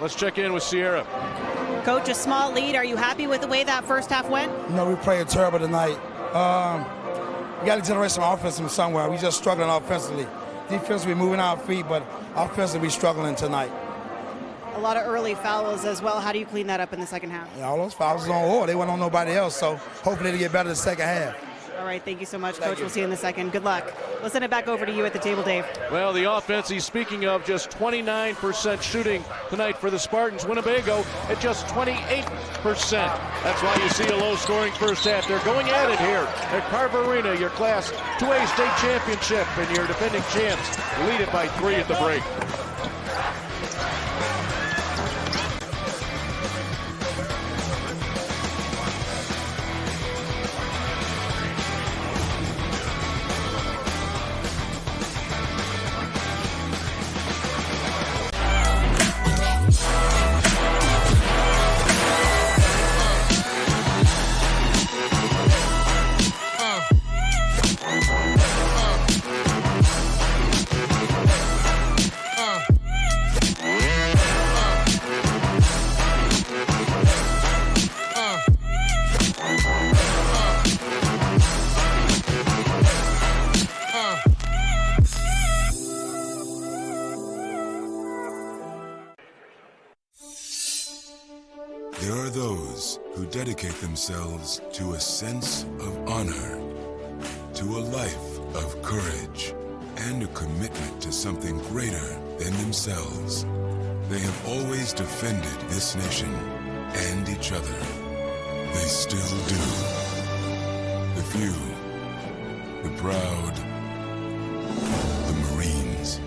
Let's check in with Sierra. Coach, a small lead. Are you happy with the way that first half went? No, we played terrible tonight. We got to generate some offense from somewhere. We just struggling offensively. Defensively, moving our feet, but offensively, we struggling tonight. A lot of early fouls as well. How do you clean that up in the second half? Yeah, all those fouls was on Orr. They weren't on nobody else, so hopefully they get better in the second half. All right, thank you so much, Coach. We'll see you in the second. Good luck. We'll send it back over to you at the table, Dave. Well, the offense he's speaking of, just 29% shooting tonight for the Spartans. Winnebago at just 28%. That's why you see a low-scoring first half. They're going at it here at Carver Arena, your Class 2A state championship, and your defending champs lead it by 3 at the break. There are those who dedicate themselves to a sense of honor, to a life of courage, and a commitment to something greater than themselves. They have always defended this nation and each other. They still do. The few, the proud, the Marines.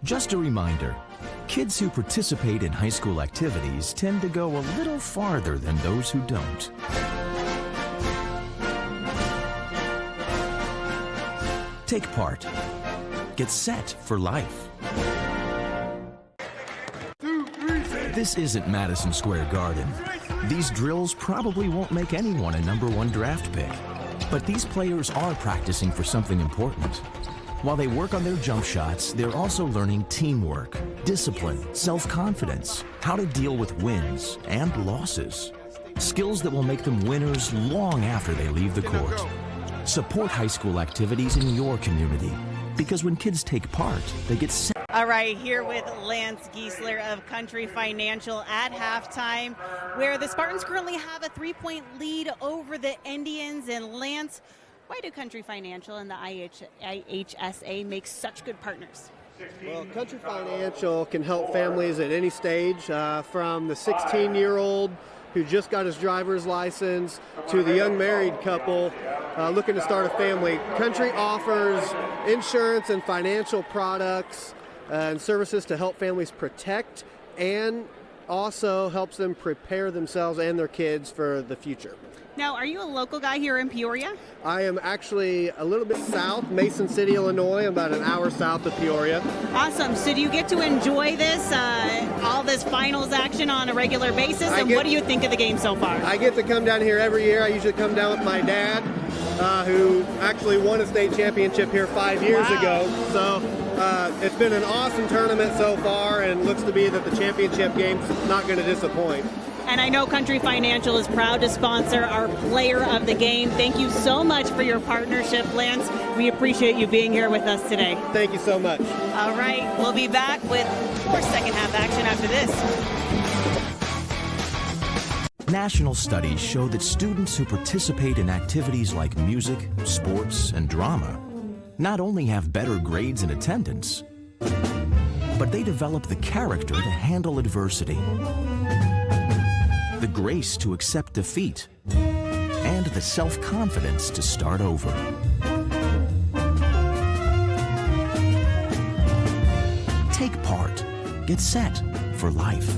Just a reminder, kids who participate in high school activities tend to go a little farther than those who don't. Take part. Get set for life. This isn't Madison Square Garden. These drills probably won't make anyone a #1 draft pick. But these players are practicing for something important. While they work on their jump shots, they're also learning teamwork, discipline, self-confidence, how to deal with wins and losses. Skills that will make them winners long after they leave the court. Support high school activities in your community, because when kids take part, they get set. All right, here with Lance Giesler of Country Financial at halftime, where the Spartans currently have a 3-point lead over the Indians. And Lance, why do Country Financial and the IHSA make such good partners? Well, Country Financial can help families at any stage, from the 16-year-old who just got his driver's license to the young married couple looking to start a family. Country offers insurance and financial products and services to help families protect, and also helps them prepare themselves and their kids for the future. Now, are you a local guy here in Peoria? I am actually a little bit south, Mason City, Illinois, about an hour south of Peoria. Awesome. So do you get to enjoy this, all this finals action on a regular basis? And what do you think of the game so far? I get to come down here every year. I usually come down with my dad, who actually won a state championship here 5 years ago. So it's been an awesome tournament so far, and looks to be that the championship game's not going to disappoint. And I know Country Financial is proud to sponsor our player of the game. Thank you so much for your partnership, Lance. We appreciate you being here with us today. Thank you so much. All right, we'll be back with more second half action after this. National studies show that students who participate in activities like music, sports, and drama not only have better grades and attendance, but they develop the character to handle adversity. the grace to accept defeat, and the self-confidence to start over. Take part. Get set for life.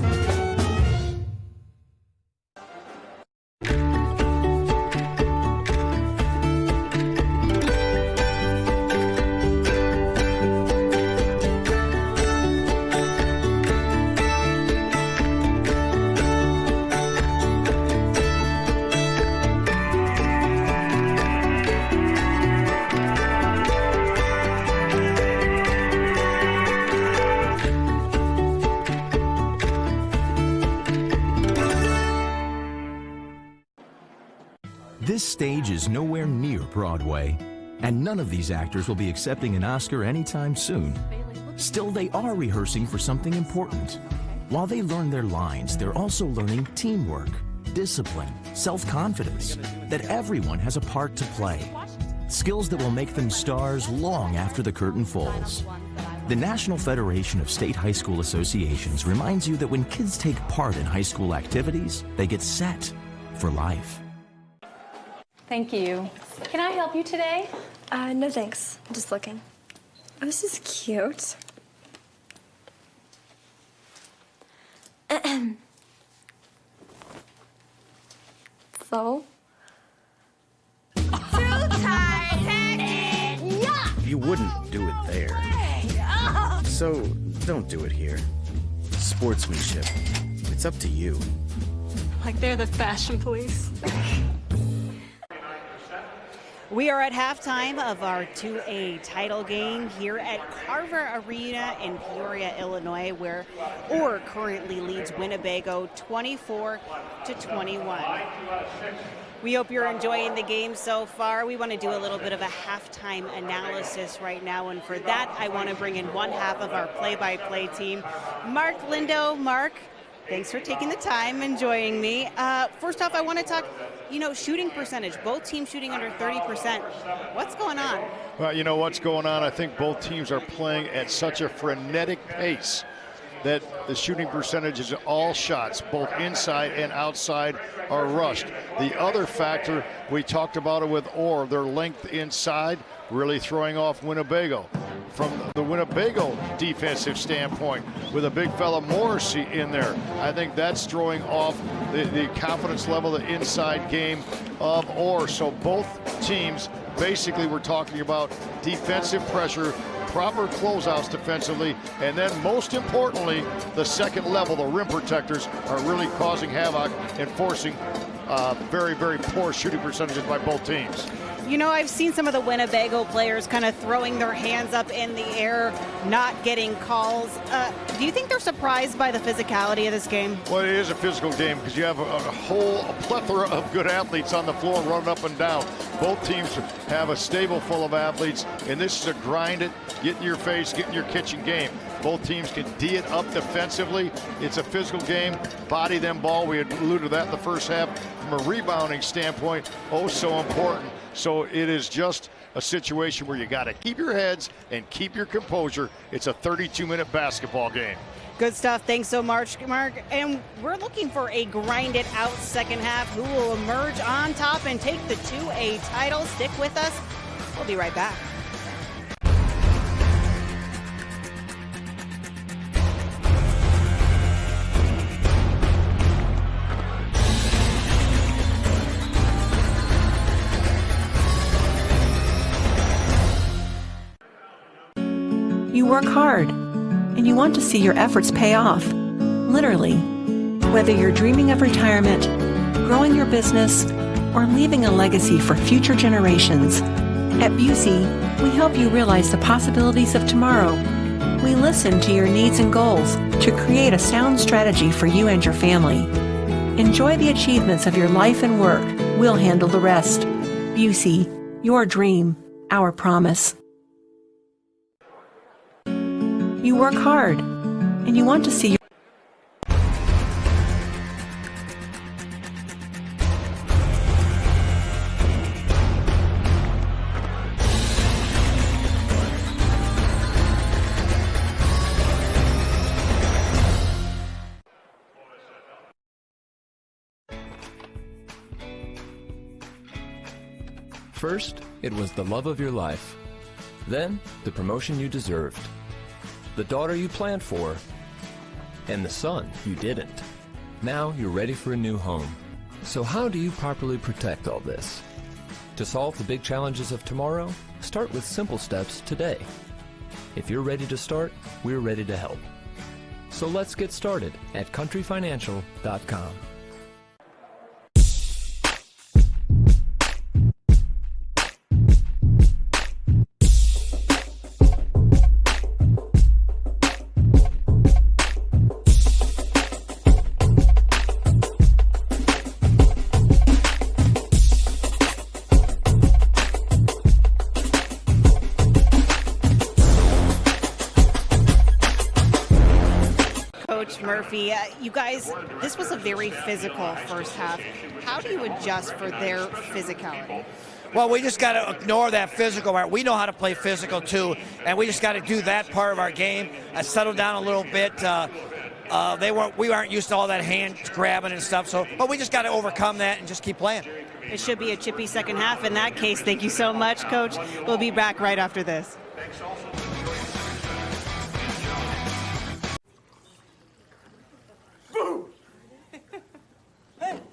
This stage is nowhere near Broadway, and none of these actors will be accepting an Oscar anytime soon. Still, they are rehearsing for something important. While they learn their lines, they're also learning teamwork, discipline, self-confidence, that everyone has a part to play. Skills that will make them stars long after the curtain falls. The National Federation of State High School Associations reminds you that when kids take part in high school activities, they get set for life. Thank you. Can I help you today? No thanks. I'm just looking. Oh, this is cute. So? Too tight, You wouldn't do it there. So don't do it here. Sportsmanship. It's up to you. Like they're the fashion police. We are at halftime of our 2A title game here at Carver Arena in Peoria, Illinois, where Orr currently leads Winnebago 24-21. We hope you're enjoying the game so far. We want to do a little bit of a halftime analysis right now, and for that, I want to bring in one half of our play-by-play team, Mark Lindo. Mark, thanks for taking the time and joining me. First off, I want to talk, shooting percentage. Both teams shooting under 30%. What's going on? Well, you know what's going on. I think both teams are playing at such a frenetic pace that the shooting percentages of all shots, both inside and outside, are rushed. The other factor, we talked about it with Orr, their length inside, really throwing off Winnebago. From the Winnebago defensive standpoint, with a big fella Morrissey in there, I think that's throwing off the confidence level, the inside game of Orr. So both teams, basically, we're talking about defensive pressure, proper closeouts defensively, and then most importantly, the second level, the rim protectors, are really causing havoc and forcing very, very poor shooting percentages by both teams. I've seen some of the Winnebago players kind of throwing their hands up in the air, not getting calls. Do you think they're surprised by the physicality of this game? Well, it is a physical game because you have a plethora of good athletes on the floor running up and down. Both teams have a stable full of athletes, and this is a grind it, get in your face, get in your kitchen game. Both teams can D it up defensively. It's a physical game, body them ball. We had alluded to that in the first half. From a rebounding standpoint, oh so important. So it is just a situation where you got to keep your heads and keep your composure. It's a 32-minute basketball game. Good stuff. Thanks so much, Mark. And we're looking for a grinded out second half. Who will emerge on top and take the 2A title? Stick with us. We'll be right back. You work hard, and you want to see your efforts pay off, literally. Whether you're dreaming of retirement, growing your business, or leaving a legacy for future generations, at Busey, we help you realize the possibilities of tomorrow. We listen to your needs and goals to create a sound strategy for you and your family. Enjoy the achievements of your life and work. We'll handle the rest. Busey, your dream, our promise. You work hard, and you want to see your First, it was the love of your life. Then, the promotion you deserved. The daughter you planned for. And the son you didn't. Now you're ready for a new home. So how do you properly protect all this? To solve the big challenges of tomorrow, start with simple steps today. If you're ready to start, we're ready to help. So let's get started at countryfinancial.com. Coach Murphy, you guys, this was a very physical first half. How do you adjust for their physicality? Well, we just got to ignore that physical part. We know how to play physical too, and we just got to do that part of our game. Settle down a little bit. We aren't used to all that hand grabbing and stuff. But we just got to overcome that and just keep playing. It should be a chippy second half. In that case, thank you so much, Coach. We'll be back right after this.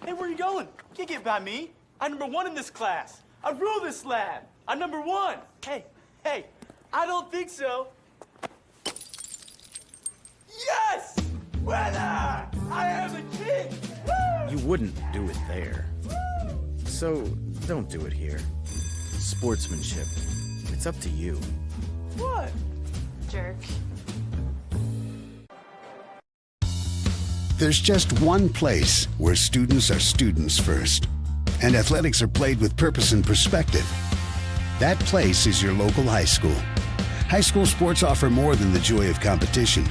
Hey, where you going? You can't get by me. I'm #1 in this class. I rule this lab. I'm #1. Hey, I don't think so. Yes! Winner! I am a king! Woo! You wouldn't do it there. So don't do it here. Sportsmanship. It's up to you. What? Jerk. There's just one place where students are students first, and athletics are played with purpose and perspective. That place is your local high school. High school sports offer more than the joy of competition.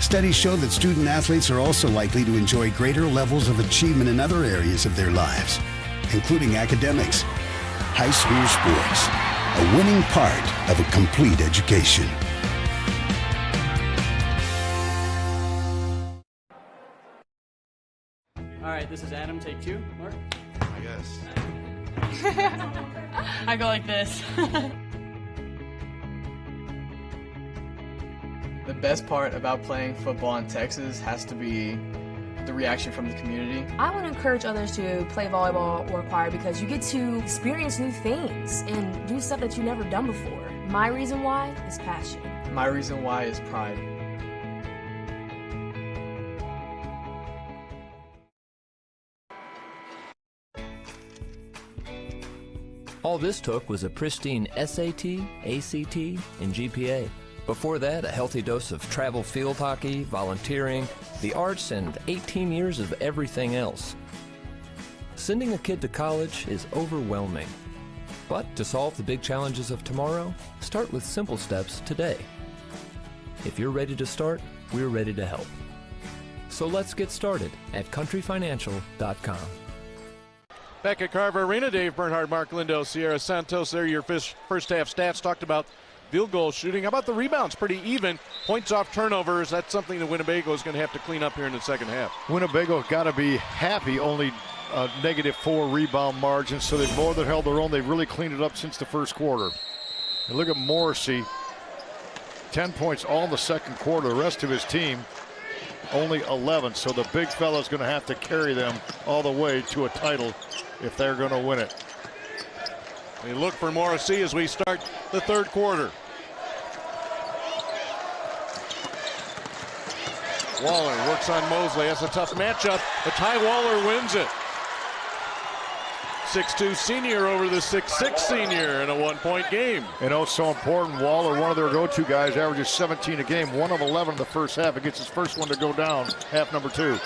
Studies show that student athletes are also likely to enjoy greater levels of achievement in other areas of their lives, including academics. High school sports, a winning part of a complete education. All right, this is Adam, take 2. Mark? I guess. I go like this. The best part about playing football in Texas has to be the reaction from the community. I want to encourage others to play volleyball or choir because you get to experience new things and do stuff that you've never done before. My reason why is passion. My reason why is pride. All this took was a pristine SAT, ACT, and GPA. Before that, a healthy dose of travel field hockey, volunteering, the arts, and 18 years of everything else. Sending a kid to college is overwhelming. But to solve the big challenges of tomorrow, start with simple steps today. If you're ready to start, we're ready to help. So let's get started at countryfinancial.com. Back at Carver Arena, Dave Bernhardt, Mark Lindo, Sierra Santos. There your first half stats. Talked about field goal shooting. How about the rebounds? Pretty even. Points off turnovers. That's something that Winnebago is going to have to clean up here in the second half. Winnebago got to be happy, only a -4 rebound margin, so they've more than held their own. They've really cleaned it up since the first quarter. And look at Morrissey, 10 points all in the second quarter. The rest of his team, only 11. So the big fella's going to have to carry them all the way to a title if they're going to win it. We look for Morrissey as we start the third quarter. Waller works on Mosley. That's a tough matchup, but Ty Waller wins it. 6'2" senior over the 6'6" senior in a one-point game. And oh, so important, Waller, one of their go-to guys, averages 17 a game, 1 of 11 in the first half. It gets his first one to go down, half number 2.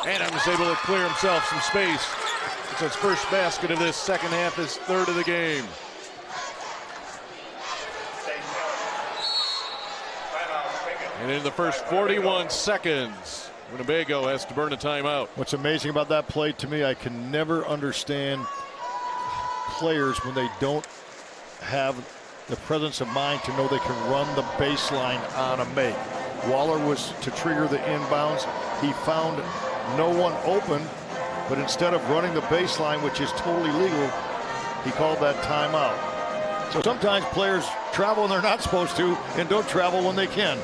Adams able to clear himself some space. It's his first basket of this second half, his third of the game. And in the first 41 seconds, Winnebago has to burn a timeout. What's amazing about that play to me, I can never understand players when they don't have the presence of mind to know they can run the baseline on a make. Waller was to trigger the inbounds. He found no one open, but instead of running the baseline, which is totally legal, he called that timeout. So sometimes players travel when they're not supposed to and don't travel when they can.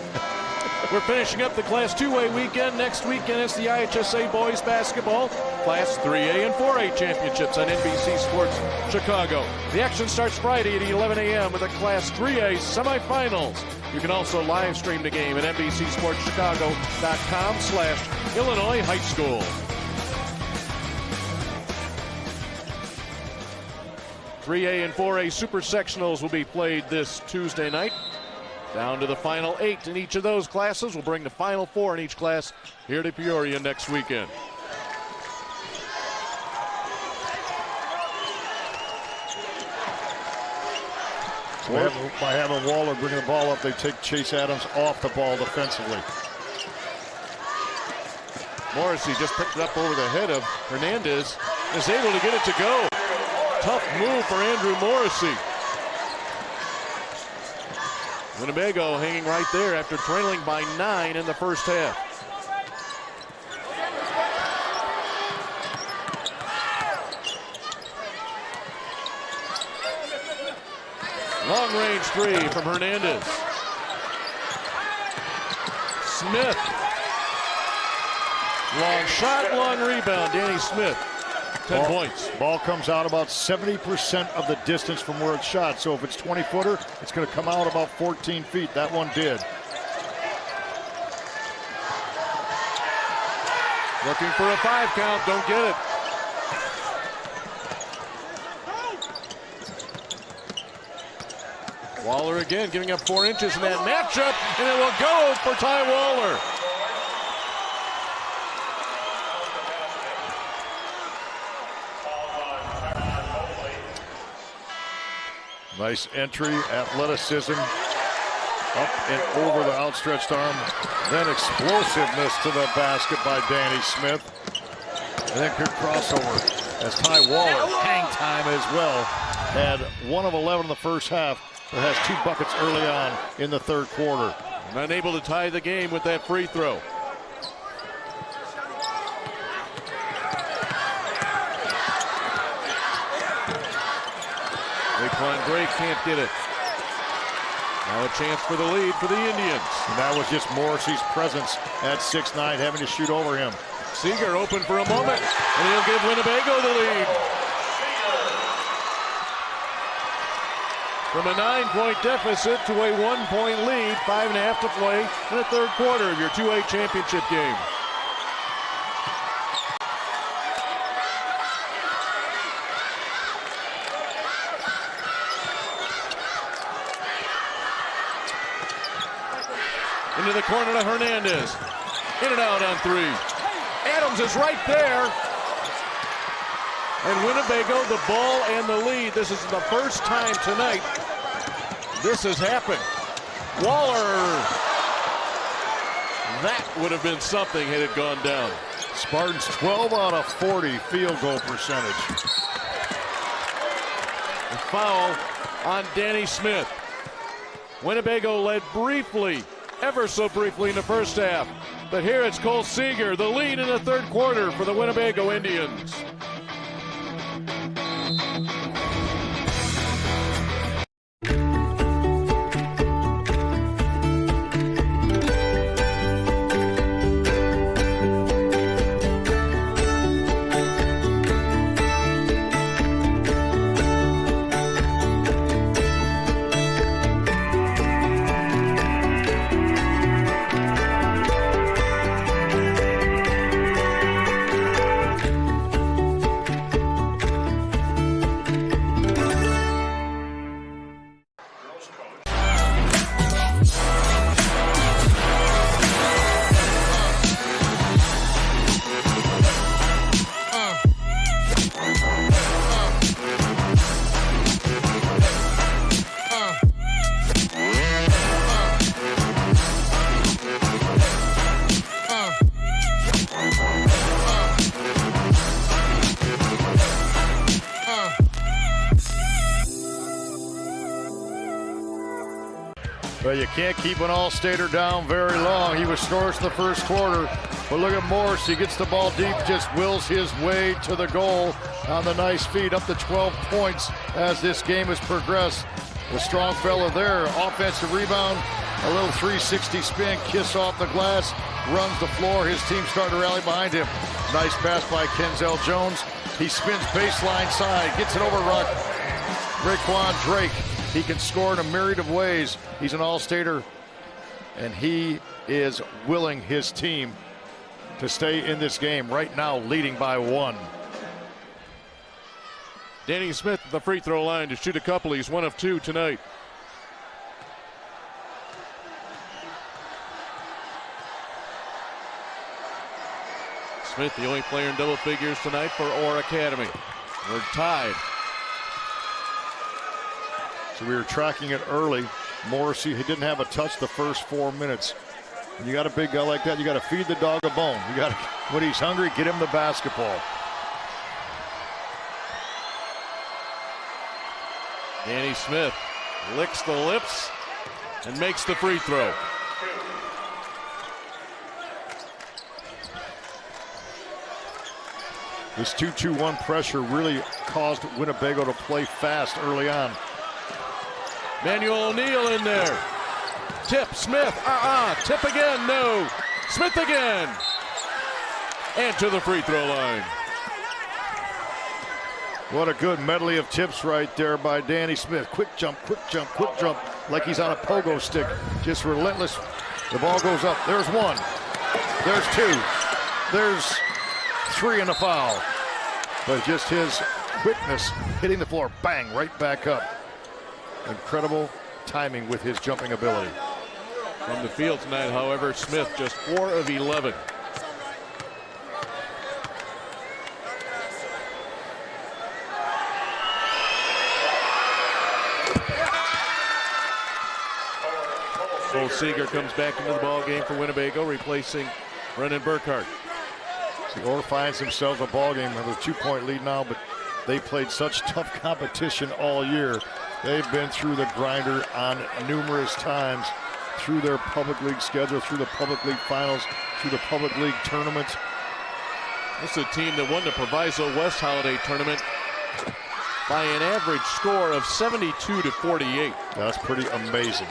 We're finishing up the Class 2A weekend. Next weekend is the IHSA Boys Basketball Class 3A and 4A Championships on NBC Sports Chicago. The action starts Friday at 11 a.m. with the Class 3A semifinals. You can also live stream the game at NBCSportsChicago.com/Illinois High School. 3A and 4A Super Sectionals will be played this Tuesday night. Down to the final 8 in each of those classes. We'll bring the final 4 in each class here to Peoria next weekend. So by having Waller bringing the ball up, they take Chase Adams off the ball defensively. Morrissey just picked it up over the head of Hernandez. Is able to get it to go. Tough move for Andrew Morrissey. Winnebago hanging right there after trailing by 9 in the first half. Long range three from Hernandez. Smith. Long shot, long rebound. Danny Smith. 10 points. Ball comes out about 70% of the distance from where it's shot. So if it's 20-footer, it's going to come out about 14 feet. That one did. Looking for a 5 count. Don't get it. Waller again giving up 4 inches in that matchup, and it will go for Ty Waller. Nice entry, athleticism, up and over the outstretched arm. Then explosiveness to the basket by Danny Smith. And then good crossover as Ty Waller, hang time as well. Had 1 of 11 in the first half, but has 2 buckets early on in the third quarter. And unable to tie the game with that free throw. Laquan Gray can't get it. Now a chance for the lead for the Indians. And that was just Morrissey's presence at 6'9", having to shoot over him. Seeger open for a moment, and he'll give Winnebago the lead. From a 9-point deficit to a 1-point lead, 5.5 to play in the third quarter of your 2A championship game. Into the corner to Hernandez. In and out on 3. Adams is right there. And Winnebago, the ball and the lead. This is the first time tonight this has happened. Waller. That would have been something had it gone down. Spartans 12 out of 40 field goal percentage. A foul on Danny Smith. Winnebago led briefly, ever so briefly in the first half. But here it's Cole Seeger, the lead in the third quarter for the Winnebago Indians. Well, you can't keep an All-Stater down very long. He was scoreless the first quarter. But look at Morris. He gets the ball deep, just wills his way to the goal on the nice feed, up to 12 points as this game has progressed. The strong fella there, offensive rebound, a little 360 spin, kiss off the glass, runs the floor. His team starting to rally behind him. Nice pass by Kenzel Jones. He spins baseline side, gets it over Raquan Drake. He can score in a myriad of ways. He's an All-Stater, and he is willing his team to stay in this game right now, leading by 1. Danny Smith at the free throw line to shoot a couple. He's 1 of 2 tonight. Smith, the only player in double figures tonight for Orr Academy. We're tied. So we were tracking it early. Morrissey, he didn't have a touch the first 4 minutes. When you got a big guy like that, you got to feed the dog a bone. You got to, when he's hungry, get him the basketball. Danny Smith licks the lips and makes the free throw. This 2-2-1 pressure really caused Winnebago to play fast early on. Manuel O'Neal in there. Tip, Smith, tip again, no. Smith again. And to the free throw line. What a good medley of tips right there by Danny Smith. Quick jump, quick jump, quick jump, like he's on a pogo stick. Just relentless. The ball goes up. There's 1. There's 2. There's 3 and a foul. But just his quickness hitting the floor, bang, right back up. Incredible timing with his jumping ability. From the field tonight, however, Smith just 4 of 11. Cole Seeger comes back into the ball game for Winnebago, replacing Brennan Burkhart. See, Orr finds himself a ball game with a 2-point lead now, but they played such tough competition all year. They've been through the grinder on numerous times, through their public league schedule, through the public league finals, through the public league tournament. This is a team that won the Proviso West Holiday Tournament by an average score of 72-48. That's pretty amazing.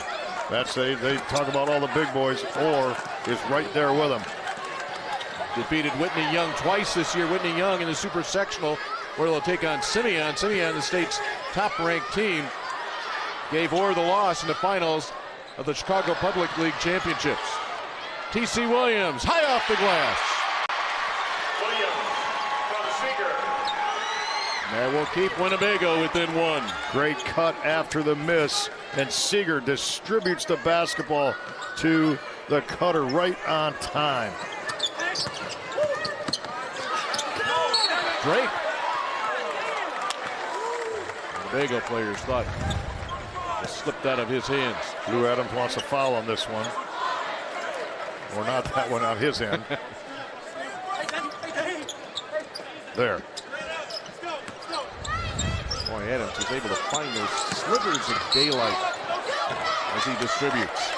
That's they talk about all the big boys. Orr is right there with them. Defeated Whitney Young twice this year. Whitney Young in the Super Sectional, where they'll take on Simeon. Simeon, the state's top-ranked team, gave Orr the loss in the finals of the Chicago Public League Championships. T.C. Williams, high off the glass. That will keep Winnebago within 1. Great cut after the miss, and Seeger distributes the basketball to the cutter right on time. Drake. Winnebago players thought it slipped out of his hands. Lou Adams wants a foul on this one. Or not that one on his end. There. Boy, Adams is able to find those slivers of daylight as he distributes.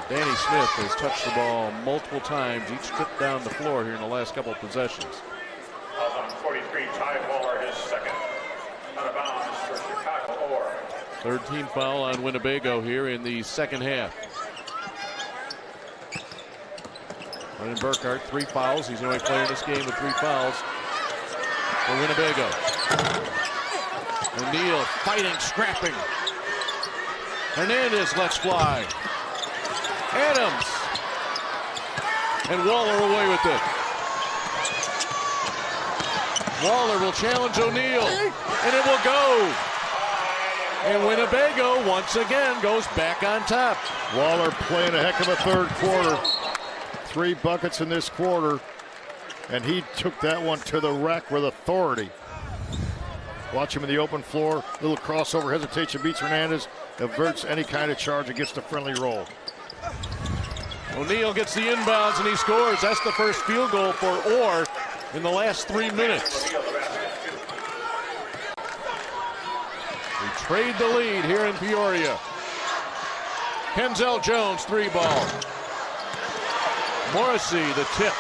Danny Smith has touched the ball multiple times, each trip down the floor here in the last couple of possessions. On 43, Ty Waller, his second. Out of bounds for Chicago, Orr. Third team foul on Winnebago here in the second half. Brennan Burkhart, 3 fouls. He's the only player in this game with 3 fouls for Winnebago. O'Neal fighting, scrapping. Hernandez lets fly. Adams. And Waller away with it. Waller will challenge O'Neal, and it will go. And Winnebago once again goes back on top. Waller playing a heck of a third quarter. 3 buckets in this quarter, and he took that one to the rack with authority. Watch him in the open floor. Little crossover hesitation, beats Hernandez, averts any kind of charge against a friendly roll. O'Neal gets the inbounds and he scores. That's the first field goal for Orr in the last 3 minutes. trade the lead here in Peoria. Kenzel Jones, 3-ball. Morrissey, the tip.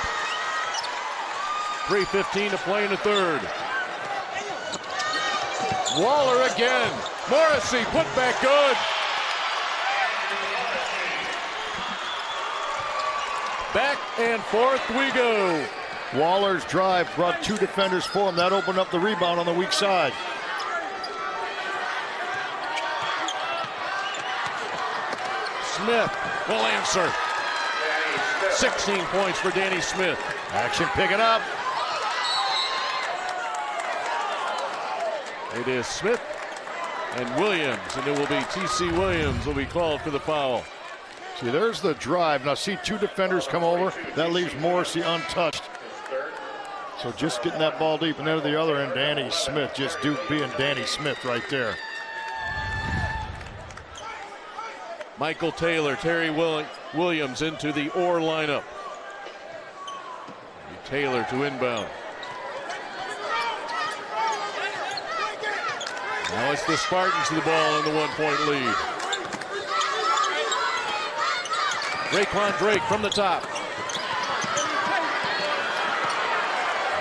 3:15 to play in the third. Waller again. Morrissey, put back good. Back and forth we go. Waller's drive brought 2 defenders for him. That opened up the rebound on the weak side. Smith will answer. 16 points for Danny Smith. Action picking up. It is Smith and Williams, and it will be T.C. Williams will be called for the foul. See, there's the drive. Now see 2 defenders come over. That leaves Morrissey untouched. So just getting that ball deep and then at the other end, Danny Smith just being Danny Smith right there. Michael Taylor, Terry Williams into the Orr lineup. Taylor to inbound. Now it's the Spartans to the ball in the 1-point lead. Raekwon Drake from the top.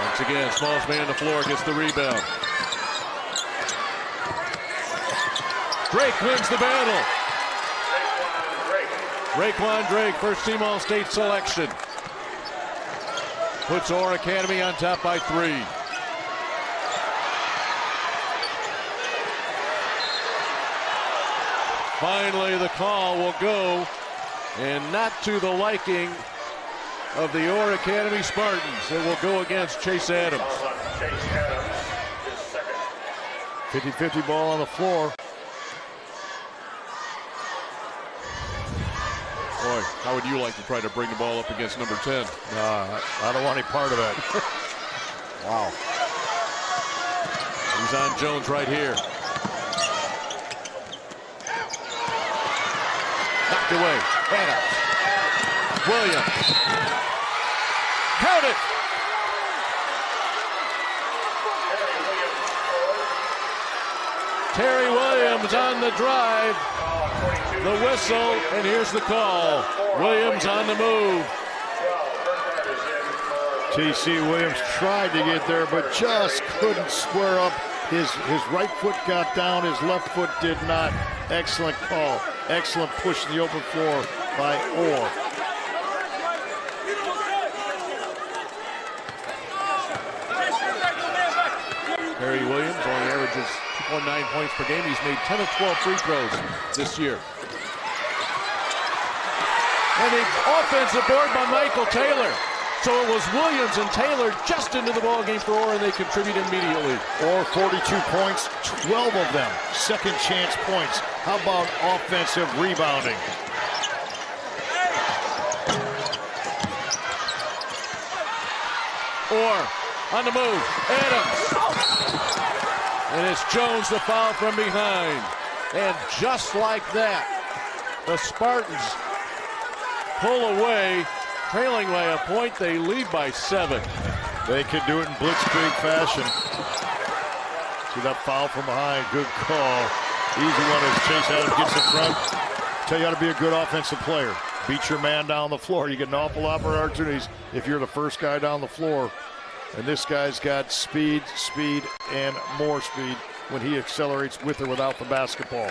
Once again, smallest man on the floor gets the rebound. Drake wins the battle. Raekwon Drake, first team All-State selection. Puts Orr Academy on top by 3. Finally, the call will go, and not to the liking of the Orr Academy Spartans. It will go against Chase Adams. 50-50 ball on the floor. Boy, how would you like to try to bring the ball up against number 10? I don't want any part of that. Wow. He's on Jones right here. Knocked away. Adams. Williams. Count it. Terry Williams on the drive. The whistle, and here's the call. Williams on the move. T.C. Williams tried to get there, but just couldn't square up. His right foot got down, his left foot did not. Excellent call. Excellent push in the open floor by Orr. Terry Williams only averages 2.9 points per game. He's made 10 of 12 free throws this year. And the offensive board by Michael Taylor. So it was Williams and Taylor just into the ball game for Orr, and they contribute immediately. Orr 42 points, 12 of them second chance points. How about offensive rebounding? Orr on the move. Adams. And it's Jones the foul from behind. And just like that, the Spartans pull away, trailing by a point. They lead by 7. They can do it in blitzkrieg fashion. See that foul from behind, good call. Easy one as Chase Adams gets in front. Tell you how to be a good offensive player. Beat your man down the floor. You get an awful lot more opportunities if you're the first guy down the floor. And this guy's got speed, and more speed when he accelerates with or without the basketball.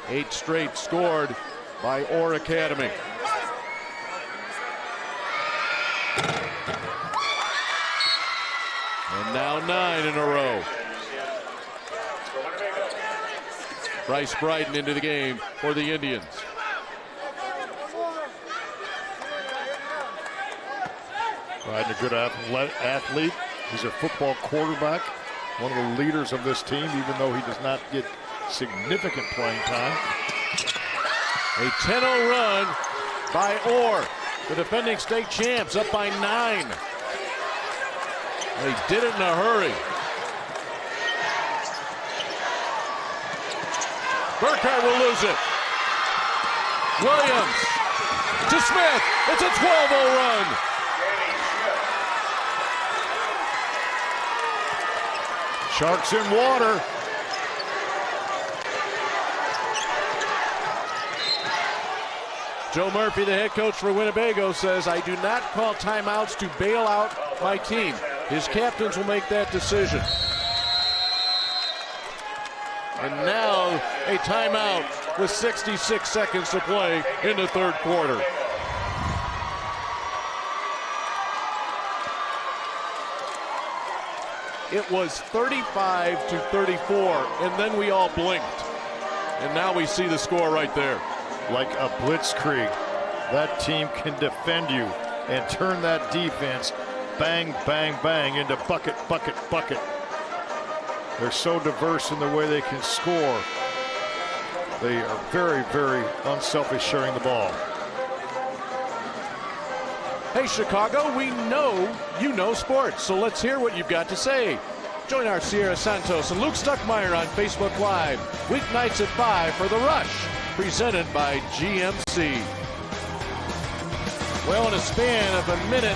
8 straight scored by Orr Academy. And now 9 in a row. Bryce Bryden into the game for the Indians. Bryden, a good athlete. He's a football quarterback, one of the leaders of this team, even though he does not get significant playing time. A 10-0 run by Orr, the defending state champs, up by 9. They did it in a hurry. Burkhart will lose it. Williams to Smith. It's a 12-0 run. Sharks in water. Joe Murphy, the head coach for Winnebago, says, I do not call timeouts to bail out my team. His captains will make that decision. And now a timeout with 66 seconds to play in the third quarter. It was 35-34, and then we all blinked. And now we see the score right there. Like a blitzkrieg, that team can defend you and turn that defense bang, bang, bang into bucket, bucket, bucket. They're so diverse in the way they can score. They are very, very unselfish sharing the ball. Hey, Chicago, we know you know sports, so let's hear what you've got to say. Join our Sierra Santos and Luke Stuckmeyer on Facebook Live, weeknights at 5 for The Rush, presented by GMC. Well, in a span of a minute,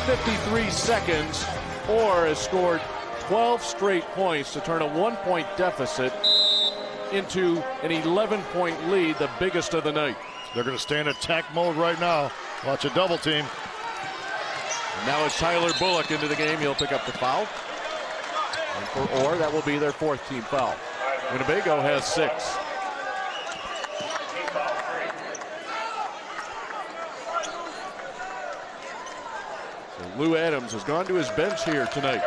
53 seconds, Orr has scored 12 straight points to turn a 1-point deficit into an 11-point lead, the biggest of the night. They're going to stay in attack mode right now. Watch a double team. And now it's Tyler Bullock into the game. He'll pick up the foul. And for Orr, that will be their 4th team foul. Winnebago has 6. So Lou Adams has gone to his bench here tonight.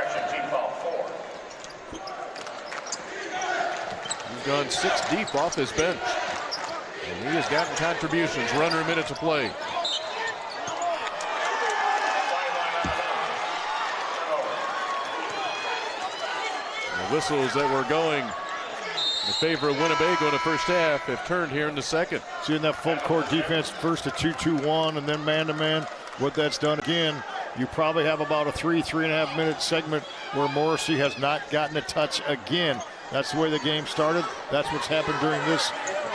He's gone 6 deep off his bench. And he has gotten contributions. Runner a minute to play. The whistles that were going in favor of Winnebago in the first half have turned here in the second. Seeing that full court defense, first a 2-2-1 and then man-to-man. What that's done again, you probably have about a 3.5 minute segment where Morrissey has not gotten a touch again. That's the way the game started. That's what's happened during this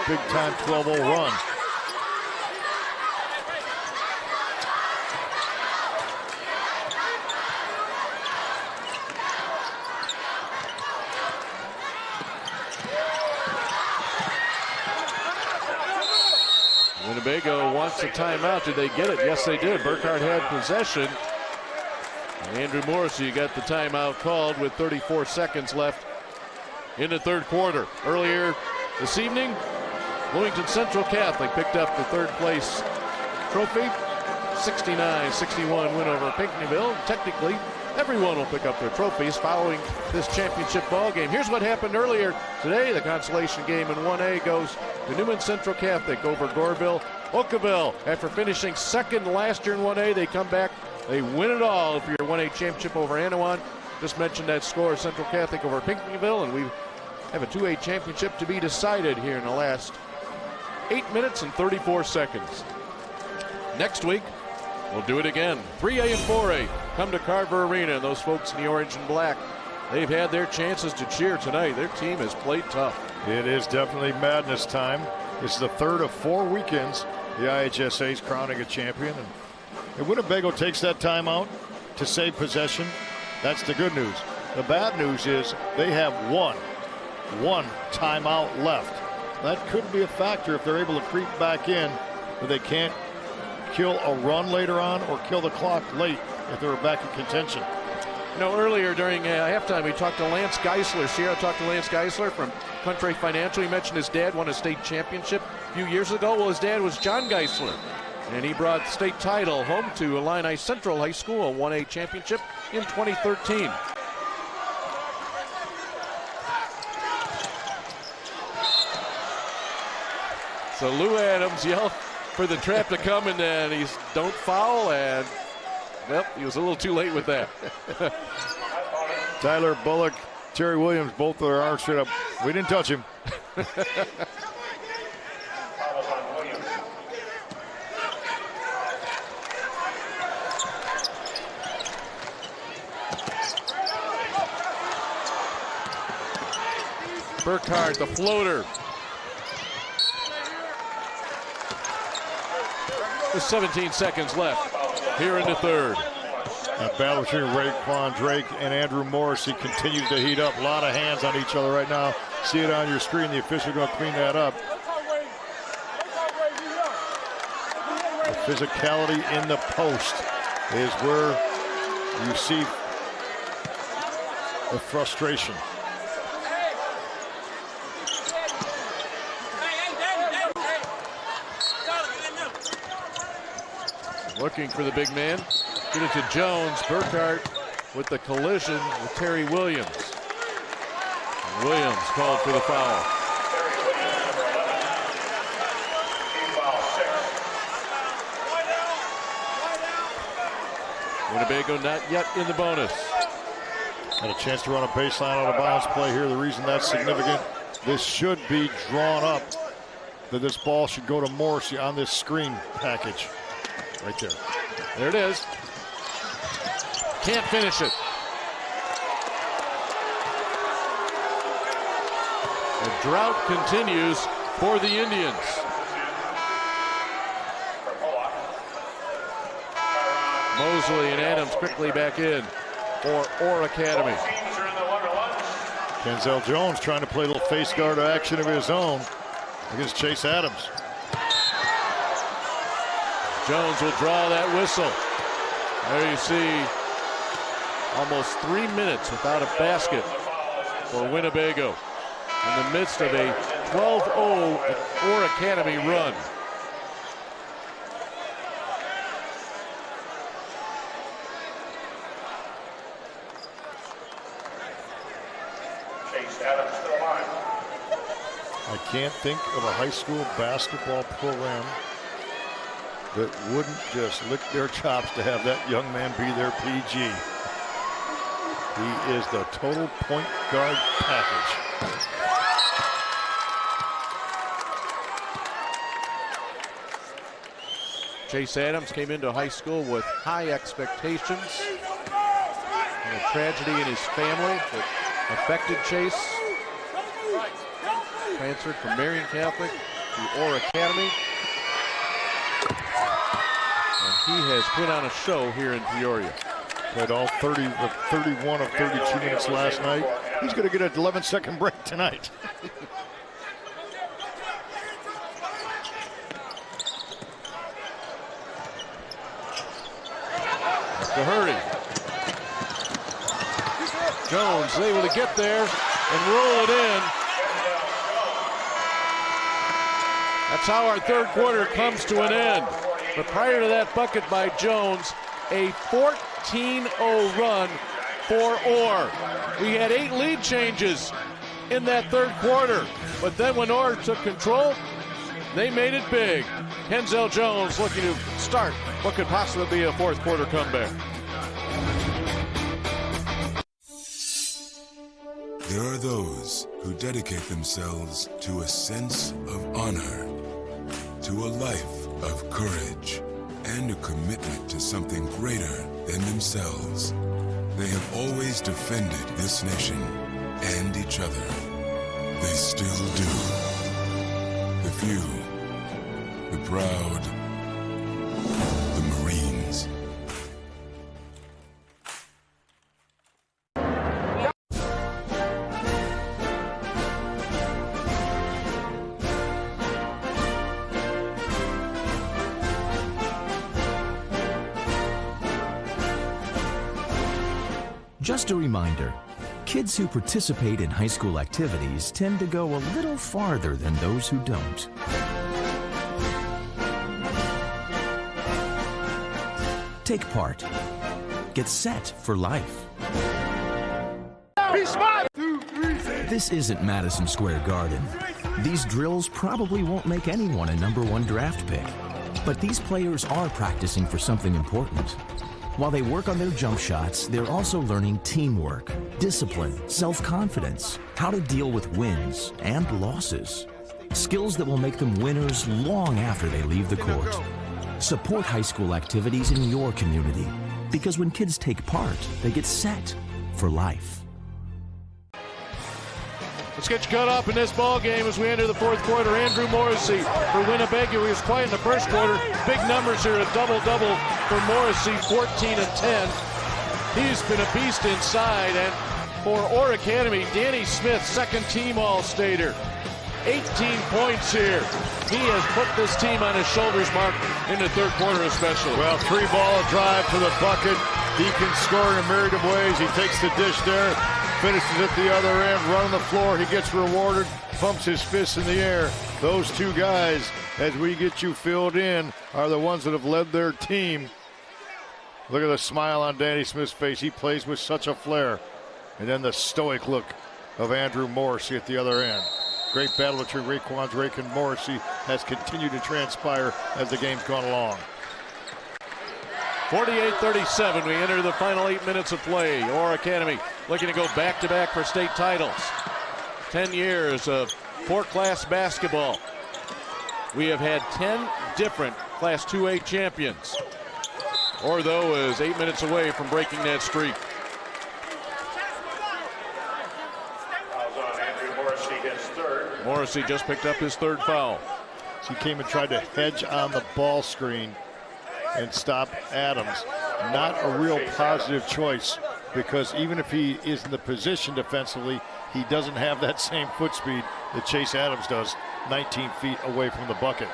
big-time 12-0 run. Winnebago wants a timeout. Did they get it? Yes, they did. Burkhardt had possession. And Andrew Morrissey got the timeout called with 34 seconds left in the third quarter. Earlier this evening, Bloomington Central Catholic picked up the third place trophy. 69-61 win over Pinckneyville. Technically, everyone will pick up their trophies following this championship ball game. Here's what happened earlier today. The consolation game in 1A goes to Newman Central Catholic over Goreville. Oakville, after finishing second last year in 1A, they come back. They win it all for your 1A championship over Anawan. Just mentioned that score, Central Catholic over Pinckneyville, and we have a 2A championship to be decided here in the last 8 minutes and 34 seconds. Next week, we'll do it again. 3A and 4A come to Carver Arena, and those folks in the orange and black, they've had their chances to cheer tonight. Their team has played tough. It is definitely madness time. This is the third of 4 weekends the IHSA is crowning a champion. And Winnebago takes that timeout to save possession. That's the good news. The bad news is they have one timeout left. That could be a factor if they're able to creep back in, but they can't kill a run later on or kill the clock late if they were back in contention. You know, earlier during halftime, we talked to Lance Geisler. Sierra talked to Lance Geisler from Country Financial. He mentioned his dad won a state championship a few years ago. Well, his dad was John Geisler, and he brought the state title home to Illini Central High School, a 1A championship in 2013. So Lou Adams yelled for the trap to come, and then he's don't foul, and well, he was a little too late with that. Tyler Bullock, Terry Williams, both of their arms straight up. We didn't touch him. Burkhardt, the floater. With 17 seconds left here in the third. That battle between Raekwon Drake and Andrew Morrissey continues to heat up. A lot of hands on each other right now. See it on your screen. The official going to clean that up. physicality in the post is where you see the frustration. Looking for the big man. Get it to Jones. Burkhart with the collision with Terry Williams. And Williams called for the foul. Winnebago not yet in the bonus. Had a chance to run a baseline out of bounds play here. The reason that's significant, this should be drawn up, that this ball should go to Morrissey on this screen package. Right there. There it is. Can't finish it. The drought continues for the Indians. Mosley and Adams quickly back in for Orr Academy. Kenzel Jones trying to play a little face guard action of his own against Chase Adams. Jones will draw that whistle. There you see almost 3 minutes without a basket for Winnebago in the midst of a 12-0 Orr Academy run. I can't think of a high school basketball program that wouldn't just lick their chops to have that young man be their PG. He is the total point guard package. Chase Adams came into high school with high expectations and a tragedy in his family that affected Chase. Transferred from Marion Catholic to Orr Academy. And he has put on a show here in Peoria. Played all 31 of 32 minutes last night. He's going to get an 11-second break tonight. To hurry. Jones able to get there and roll it in. That's how our third quarter comes to an end. But prior to that bucket by Jones, a 14-0 run for Orr. We had 8 lead changes in that third quarter. But then when Orr took control, they made it big. Kenzel Jones looking to start what could possibly be a fourth quarter comeback. There are those who dedicate themselves to a sense of honor, to a life of courage, and a commitment to something greater than themselves. They have always defended this nation and each other. They still do. The few, the proud, the Marines. Just a reminder, kids who participate in high school activities tend to go a little farther than those who don't. Take part. Get set for life. Be smart! This isn't Madison Square Garden. These drills probably won't make anyone a #1 draft pick. But these players are practicing for something important. While they work on their jump shots, they're also learning teamwork, discipline, self-confidence, how to deal with wins and losses. Skills that will make them winners long after they leave the court. Support high school activities in your community, because when kids take part, they get set for life. Let's get you caught up in this ball game as we enter the fourth quarter. Andrew Morrissey for Winnebago. He was quiet in the first quarter. Big numbers here, a double-double for Morrissey, 14 and 10. He's been a beast inside. And for Orr Academy, Danny Smith, second team All-Stater. 18 points here. He has put this team on his shoulders, Mark, in the third quarter especially. Well, 3-ball drive to the bucket. He can score in a myriad of ways. He takes the dish there, finishes at the other end, running the floor. He gets rewarded, pumps his fists in the air. Those two guys, as we get you filled in, are the ones that have led their team. Look at the smile on Danny Smith's face. He plays with such a flair. And then the stoic look of Andrew Morrissey at the other end. Great battle between Raekwon Drake and Morrissey has continued to transpire as the game's gone along. 48-37, we enter the final 8 minutes of play. Orr Academy looking to go back-to-back for state titles. 10 years of four-class basketball. We have had 10 different Class 2A champions. Orr, though, is 8 minutes away from breaking that streak. Morrissey just picked up his third foul. He came and tried to hedge on the ball screen and stop Adams. Not a real positive choice, because even if he is in the position defensively, he doesn't have that same foot speed that Chase Adams does, 19 feet away from the bucket.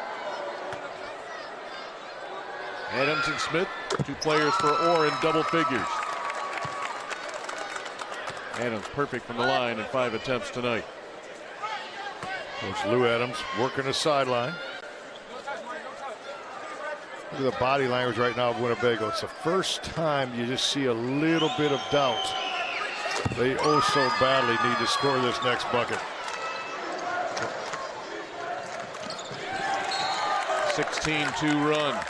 Adams and Smith, two players for Orr in double figures. Adams perfect from the line in 5 attempts tonight. Coach Lou Adams working the sideline. Look at the body language right now of Winnebago. It's the first time you just see a little bit of doubt. They oh so badly need to score this next bucket. 16-2 run.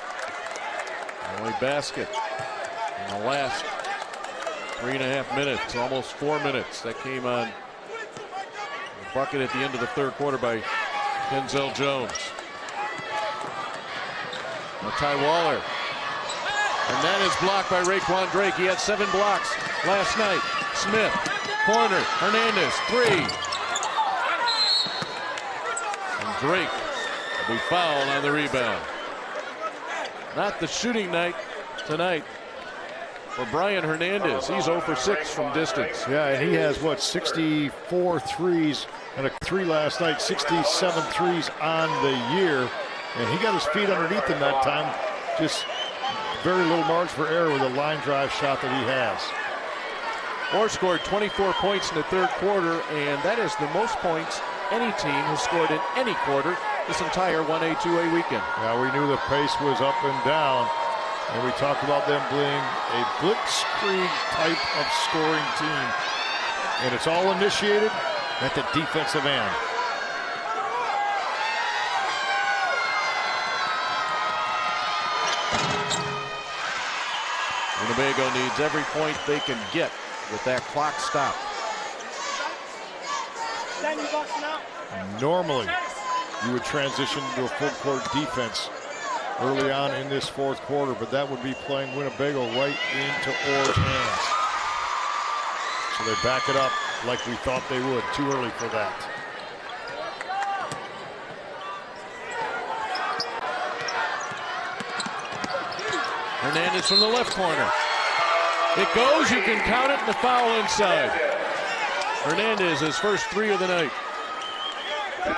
Only basket in the last 3.5 minutes, almost 4 minutes. That came on the bucket at the end of the third quarter by Denzel Jones. Now Ty Waller. And that is blocked by Raekwon Drake. He had 7 blocks last night. Smith, corner, Hernandez, 3. And Drake will be fouled on the rebound. Not the shooting night tonight for Brian Hernandez. He's 0 for 6 from distance. Yeah, and he has, what, 64 threes and a 3 last night, 67 threes on the year. And he got his feet underneath him that time. Just very little margin for error with a line drive shot that he has. Orr scored 24 points in the third quarter, and that is the most points any team has scored in any quarter this entire 1A, 2A weekend. Yeah, we knew the pace was up and down, and we talked about them being a blitzkrieg type of scoring team. And it's all initiated at the defensive end. Winnebago needs every point they can get with that clock stop. Normally, you would transition to a full court defense early on in this fourth quarter, but that would be playing Winnebago right into Orr's hands. So they back it up like we thought they would. Too early for that. Hernandez from the left corner. It goes, you can count it, and the foul inside. Hernandez, his first 3 of the night.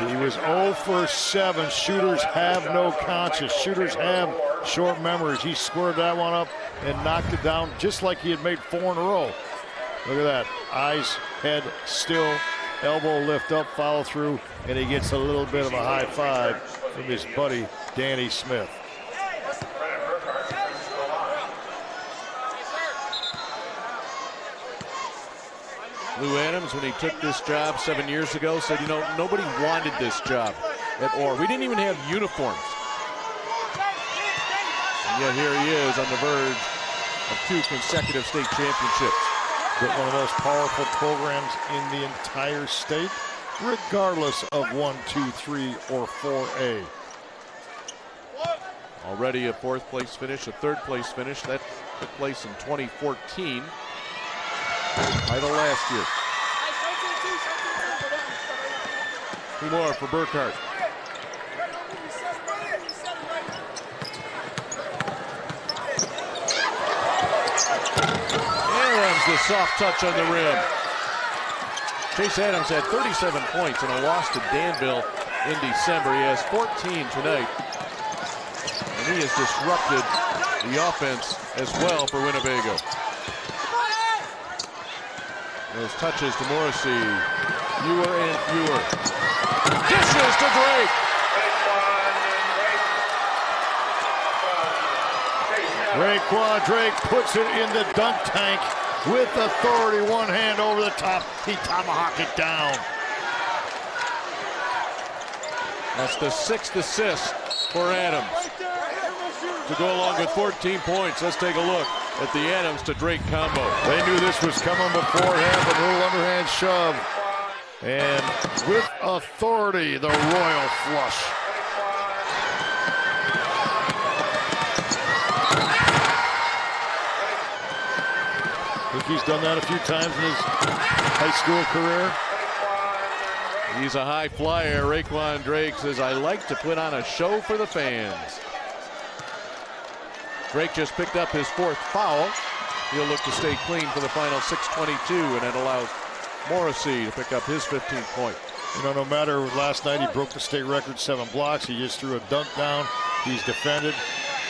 He was 0 for 7. Shooters have no conscience. Shooters have short memories. He squared that one up and knocked it down just like he had made 4 in a row. Look at that. Eyes, head still, elbow lift up, follow through, and he gets a little bit of a high five from his buddy, Danny Smith. Lou Adams, when he took this job 7 years ago, said, you know, nobody wanted this job at Orr. We didn't even have uniforms. And yet here he is on the verge of 2 consecutive state championships. But one of the most powerful programs in the entire state, regardless of 1, 2, 3, or 4A. Already a 4th place finish, a 3rd place finish. That took place in 2014. Title last year. 2 more for Burkhart. Adams, the soft touch on the rim. Chase Adams had 37 points in a loss to Danville in December. He has 14 tonight. And he has disrupted the offense as well for Winnebago. Those touches to Morrissey. Fewer and fewer. Dishes to Drake. Raekwon Drake puts it in the dunk tank with authority. One hand over the top. He tomahawked it down. That's the 6th assist for Adams to go along with 14 points. Let's take a look at the Adams to Drake combo. They knew this was coming beforehand, a little underhand shove. And with authority, the royal flush. I think he's done that a few times in his high school career. He's a high flyer. Raekwon Drake says, I like to put on a show for the fans. Drake just picked up his 4th foul. He'll look to stay clean for the final 6:22, and it allows Morrissey to pick up his 15th point. You know, no matter, last night he broke the state record, 7 blocks. He just threw a dunk down. He's defended,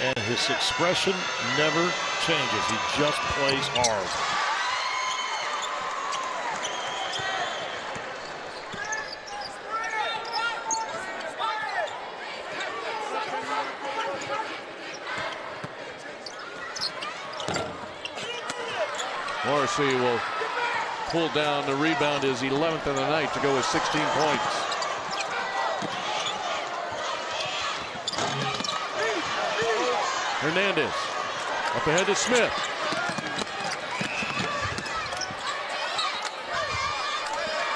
and his expression never changes. He just plays hard. Morrissey will pull down the rebound, his 11th of the night, to go with 16 points. Hernandez up ahead to Smith.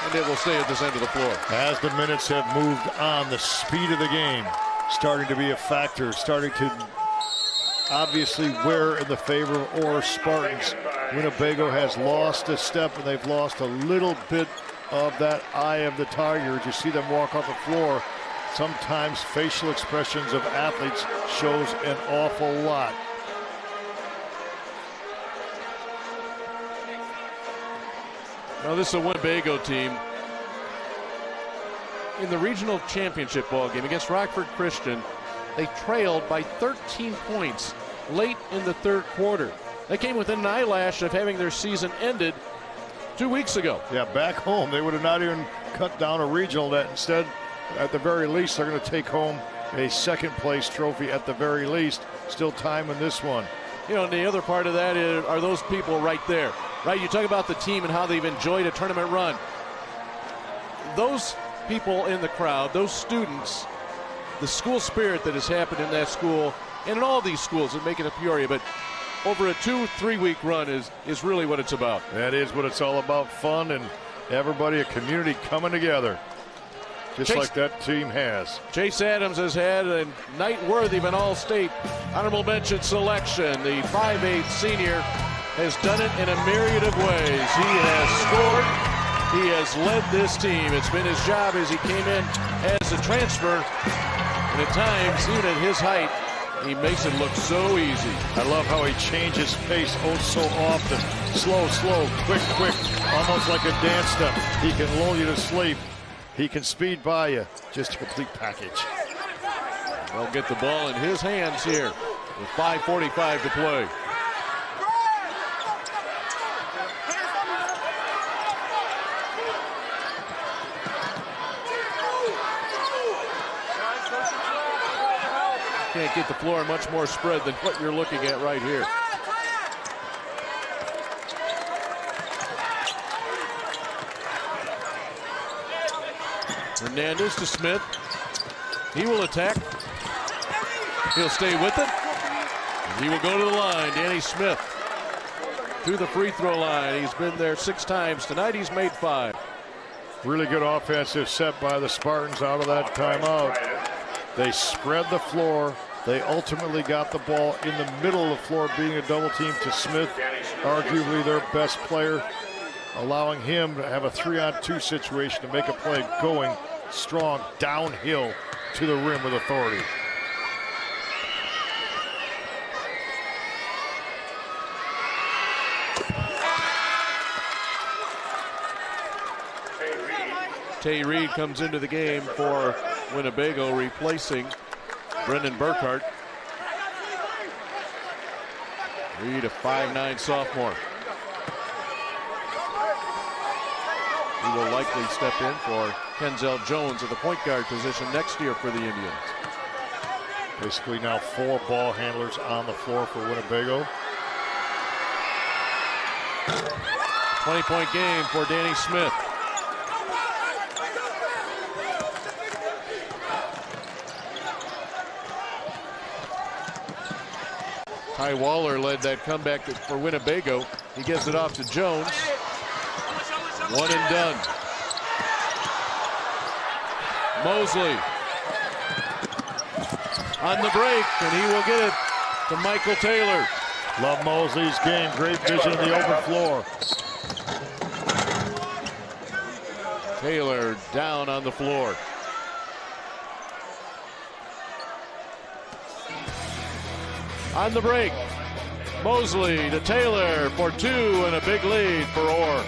And it will stay at this end of the floor. As the minutes have moved on, the speed of the game starting to be a factor, starting to obviously wear in the favor of Orr Spartans. Winnebago has lost a step, and they've lost a little bit of that eye of the tiger. As you see them walk off the floor, sometimes facial expressions of athletes shows an awful lot. Now this is a Winnebago team in the regional championship ball game against Rockford Christian. They trailed by 13 points late in the 3rd quarter. They came within an eyelash of having their season ended 2 weeks ago. Yeah, back home, they would have not even cut down a regional. That instead, at the very least, they're going to take home a 2nd place trophy at the very least. Still time in this one. You know, and the other part of that are those people right there, right? You talk about the team and how they've enjoyed a tournament run. Those people in the crowd, those students, the school spirit that has happened in that school and in all these schools that make it a Peoria, but over a 2-3 week run is really what it's about. That is what it's all about, fun and everybody, a community coming together, just like that team has. Chase Adams has had a night worthy of an all-state honorable mention selection. The 5'8" senior has done it in a myriad of ways. He has scored. He has led this team. It's been his job as he came in as a transfer. And at times, even at his height, he makes it look so easy. I love how he changes pace oh so often. Slow, slow, quick, quick, almost like a dance step. He can lull you to sleep. He can speed by you. Just a complete package. They'll get the ball in his hands here with 5:45 to play. Can't get the floor much more spread than what you're looking at right here. Hernandez to Smith. He will attack. He'll stay with it. And he will go to the line. Danny Smith to the free throw line. He's been there 6 times. Tonight he's made 5. Really good offensive set by the Spartans out of that timeout. They spread the floor. They ultimately got the ball in the middle of the floor, being a double team to Smith, arguably their best player, allowing him to have a 3-on-2 situation to make a play, going strong downhill to the rim with authority. Tay Reed comes into the game for Winnebago, replacing Brendan Burkhart. Reed, a 5'9" sophomore. He will likely step in for Kenzel Jones at the point guard position next year for the Indians. Basically now 4 ball handlers on the floor for Winnebago. 20-point game for Danny Smith. Ty Waller led that comeback for Winnebago. He gives it off to Jones. One and done. Mosley on the break, and he will get it to Michael Taylor. Love Mosley's game. Great vision of the open floor. Taylor down on the floor. On the break, Mosley to Taylor for 2 and a big lead for Orr.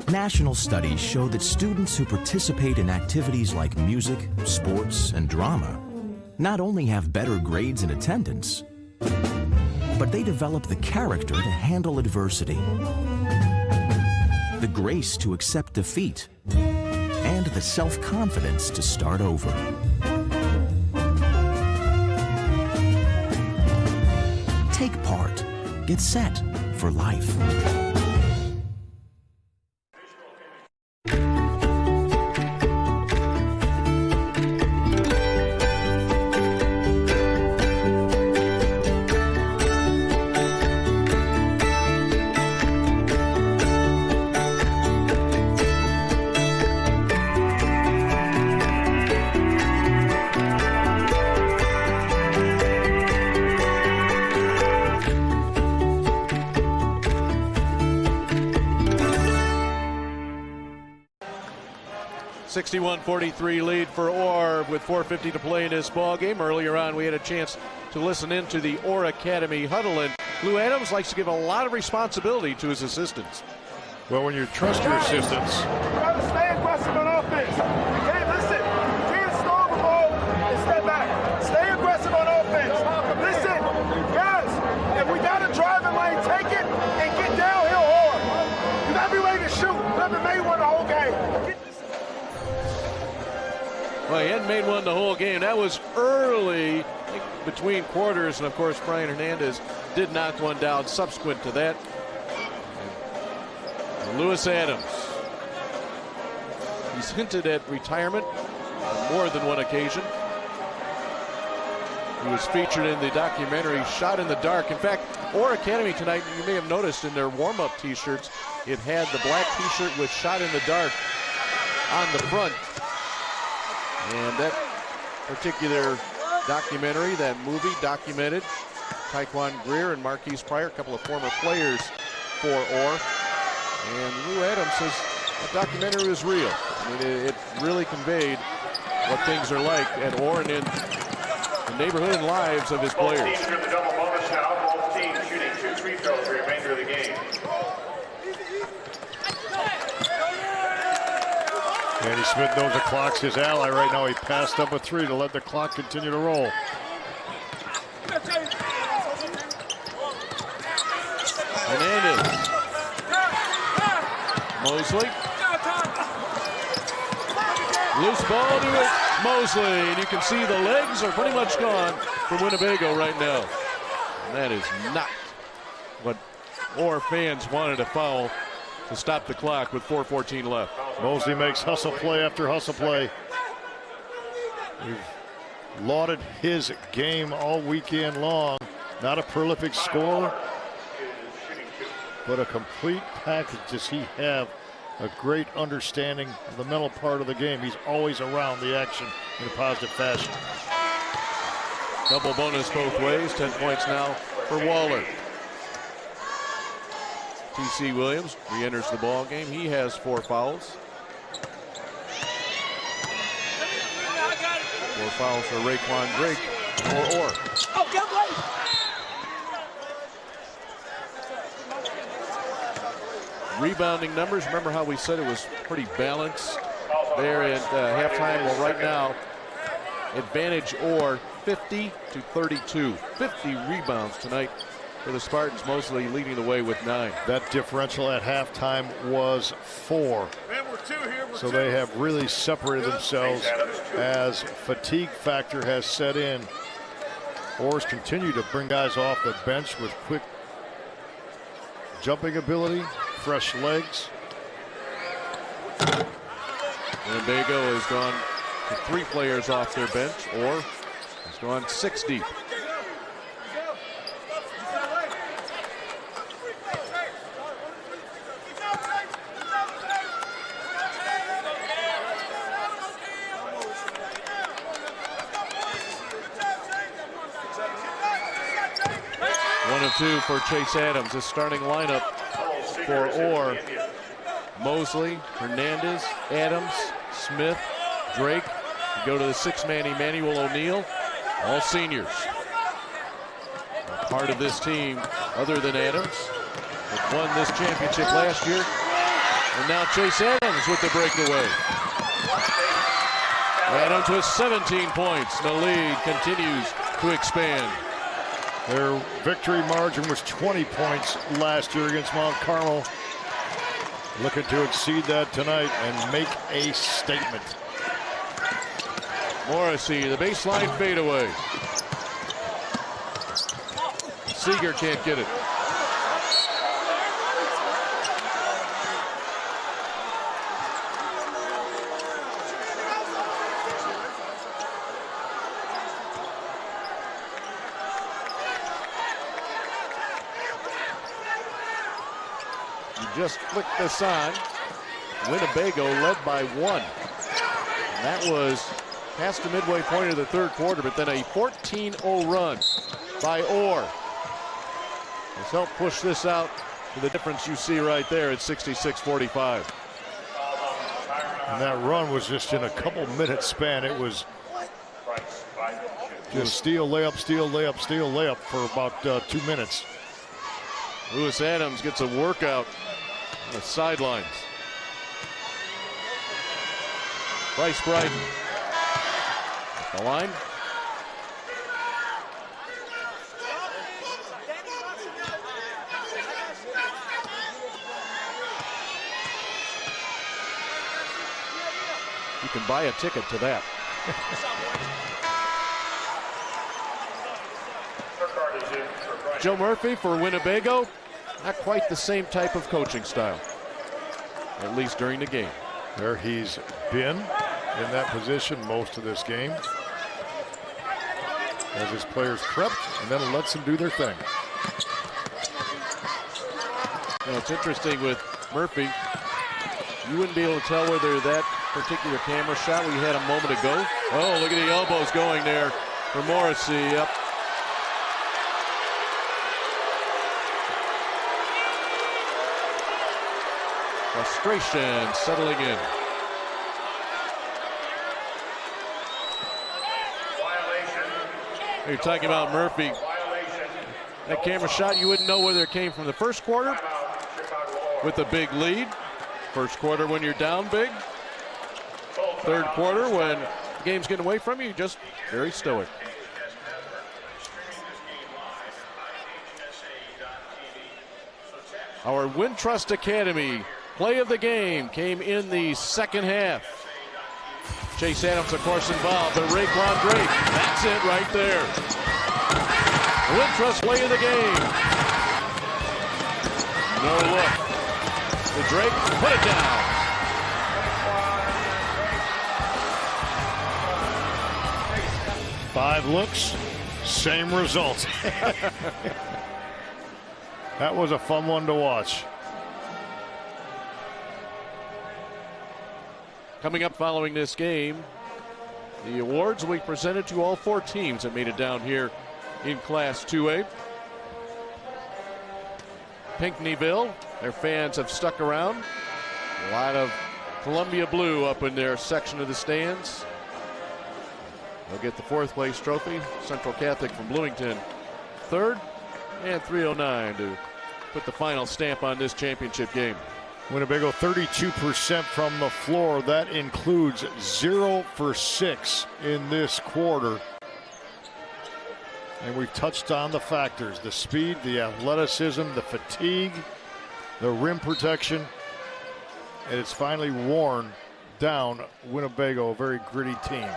National studies show that students who participate in activities like music, sports, and drama not only have better grades and attendance, but they develop the character to handle adversity, the grace to accept defeat, and the self-confidence to start over. Take part. Get set for life. .43 lead for Orr with 4:50 to play in this ball game. Earlier on, we had a chance to listen into the Orr Academy huddle, and Lou Adams likes to give a lot of responsibility to his assistants. Well, when you trust your assistants, You gotta stay aggressive on offense. You can't listen. You can't stall the ball and step back. Stay aggressive on offense. Listen, guys, if we got a driving lane, take it and get downhill hard. You gotta be ready to shoot. You haven't made one the whole game. Well, he hadn't made one the whole game. That was early between quarters, and of course Brian Hernandez did knock one down subsequent to that. And Lewis Adams, he's hinted at retirement on more than one occasion. He was featured in the documentary Shot in the Dark. In fact, Orr Academy tonight, you may have noticed in their warm-up t-shirts, it had the black t-shirt with Shot in the Dark on the front. And that particular documentary, that movie, documented Taekwon Greer and Marquise Pryor, a couple of former players for Orr. And Lou Adams says the documentary was real. I mean, it really conveyed what things are like at Orr and in the neighborhood and lives of his players. Both teams are in the double bonus now. Both teams shooting 2 free throws for the remainder of the game. Danny Smith knows the clock's his ally right now. He passed up a 3 to let the clock continue to roll. Hernandez. Mosley. Loose ball to it. Mosley, and you can see the legs are pretty much gone for Winnebago right now. And that is not what Orr fans wanted a foul to stop the clock with 4:14 left. Mosley makes hustle play after hustle play. We've lauded his game all weekend long. Not a prolific scorer, but a complete package. Does he have a great understanding of the mental part of the game? He's always around the action in a positive fashion. Double bonus both ways. 10 points now for Waller. T.C. Williams re-enters the ball game. He has 4 fouls. 4 fouls for Raekwon Drake for Orr. Oh, get away! rebounding numbers. Remember how we said it was pretty balanced there at halftime? Well, right now, advantage Orr 50-32. 50 rebounds tonight for the Spartans, mostly leading the way with 9. That differential at halftime was 4. So they have really separated themselves as fatigue factor has set in. Orr's continue to bring guys off the bench with quick jumping ability, fresh legs. Winnebago has gone to 3 players off their bench, or has gone 6 deep. One of 2 for Chase Adams. The starting lineup for Orr: Mosley, Hernandez, Adams, Smith, Drake. You go to the 6-man Emmanuel O'Neal, all seniors. Part of this team, other than Adams, that won this championship last year. And now Chase Adams with the breakaway. Adams with 17 points. The lead continues to expand. Their victory margin was 20 points last year against Mount Carmel. Looking to exceed that tonight and make a statement. Morrissey, the baseline fadeaway. Seeger can't get it. Just flicked this on. Winnebago led by 1. And that was past the midway point of the 3rd quarter, but then a 14-0 run by Orr has helped push this out to the difference you see right there at 66-45. And that run was just in a couple minute span. It was just steal, layup, steal, layup, steal, layup for about 2 minutes. Lewis Adams gets a workout on the sidelines. Bryce Bryden at the line. You can buy a ticket to that. Joe Murphy for Winnebago. Not quite the same type of coaching style, at least during the game. There he's been in that position most of this game, as his players prepped, and then lets them do their thing. You know, it's interesting with Murphy. You wouldn't be able to tell whether that particular camera shot we had a moment ago. Oh, look at the elbows going there for Morrissey. Yep. Frustration settling in. You're talking about Murphy. That camera shot, you wouldn't know whether it came from the first quarter with a big lead. First quarter when you're down big. Third quarter when the game's getting away from you, just very stoic. Our Wintrust Academy play of the game came in the second half. Chase Adams, of course, involved, but Raekwon Drake, that's it right there. Wintrust play of the game. No look. To Drake, put it down. Five looks, same result. That was a fun one to watch. Coming up following this game, the awards will be presented to all 4 teams that made it down here in Class 2A. Pinckneyville, their fans have stuck around. A lot of Columbia blue up in their section of the stands. They'll get the 4th place trophy. Central Catholic from Bloomington 3rd, and 309 to put the final stamp on this championship game. Winnebago 32% from the floor. That includes 0 for 6 in this quarter. And we've touched on the factors: the speed, the athleticism, the fatigue, the rim protection. And it's finally worn down Winnebago, a very gritty team.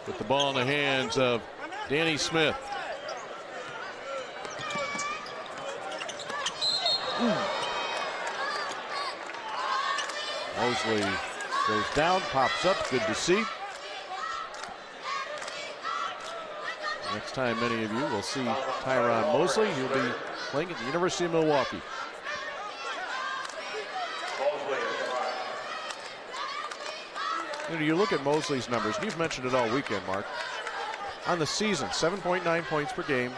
With the ball in the hands of Danny Smith. Mosley goes down, pops up, good to see. Next time many of you will see Tyron Mosley, he'll be playing at the University of Milwaukee. You look at Mosley's numbers, and you've mentioned it all weekend, Mark. On the season, 7.9 points per game,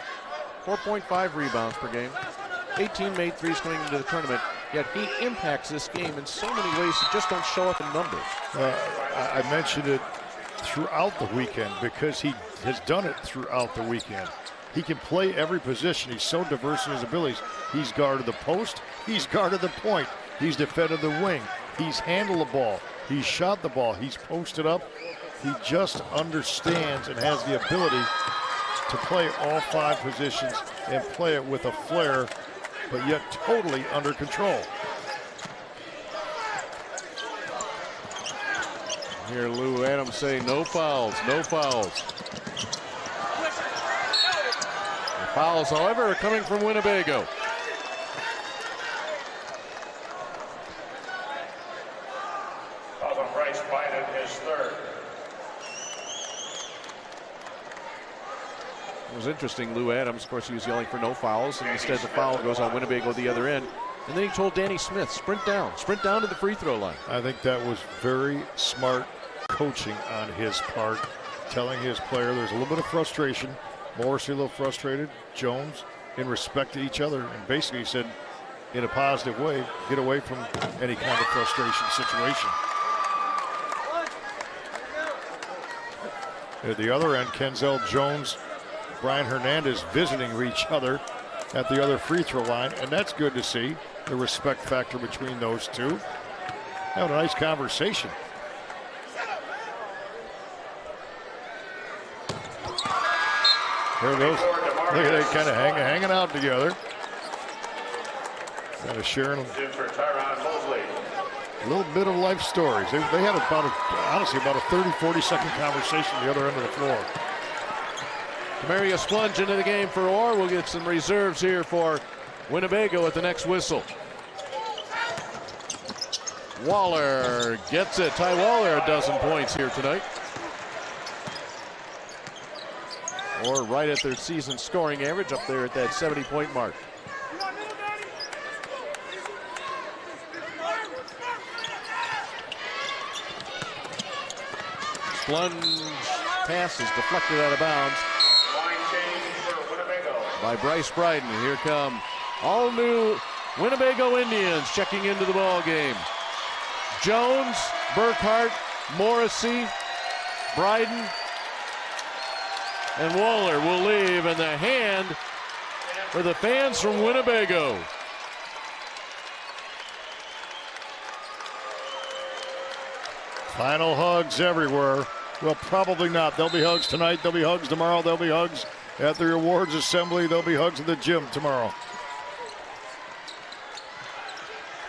4.5 rebounds per game, 18 made threes coming into the tournament, yet he impacts this game in so many ways that just don't show up in numbers. I mentioned it throughout the weekend because he has done it throughout the weekend. He can play every position. He's so diverse in his abilities. He's guarded the post. He's guarded the point. He's defended the wing. He's handled the ball. He's shot the ball. He's posted up. He just understands and has the ability to play all 5 positions and play it with a flair, but yet totally under control. Here Lou Adams say no fouls, no fouls. The fouls, however, are coming from Winnebago. Bryce Biden, his third. It was interesting, Lou Adams, of course, he was yelling for no fouls, and instead the foul goes on Winnebago the other end. And then he told Danny Smith, sprint down to the free throw line. I think that was very smart coaching on his part, telling his player there's a little bit of frustration. Morrissey a little frustrated, Jones in respect to each other, and basically said in a positive way, get away from any kind of frustration situation. At the other end, Kenzel Jones, Brian Hernandez visiting each other at the other free throw line, and that's good to see, the respect factor between those two. Having a nice conversation. There it goes. Look at it, kind of hanging out together. Kind of sharing a little bit of life stories. They had honestly about a 30, 40-second conversation at the other end of the floor. Demarius Splunge into the game for Orr. We'll get some reserves here for Winnebago at the next whistle. Waller gets it. Ty Waller, a dozen points here tonight. Orr right at their season scoring average, up there at that 70-point mark. Splunge pass is deflected out of bounds by Bryce Bryden. Here come all new Winnebago Indians checking into the ball game. Jones, Burkhart, Morrissey, Bryden, and Waller will leave, and the hand for the fans from Winnebago. Final hugs everywhere. Well, probably not. There'll be hugs tonight. There'll be hugs tomorrow. There'll be hugs at the awards assembly. There'll be hugs at the gym tomorrow.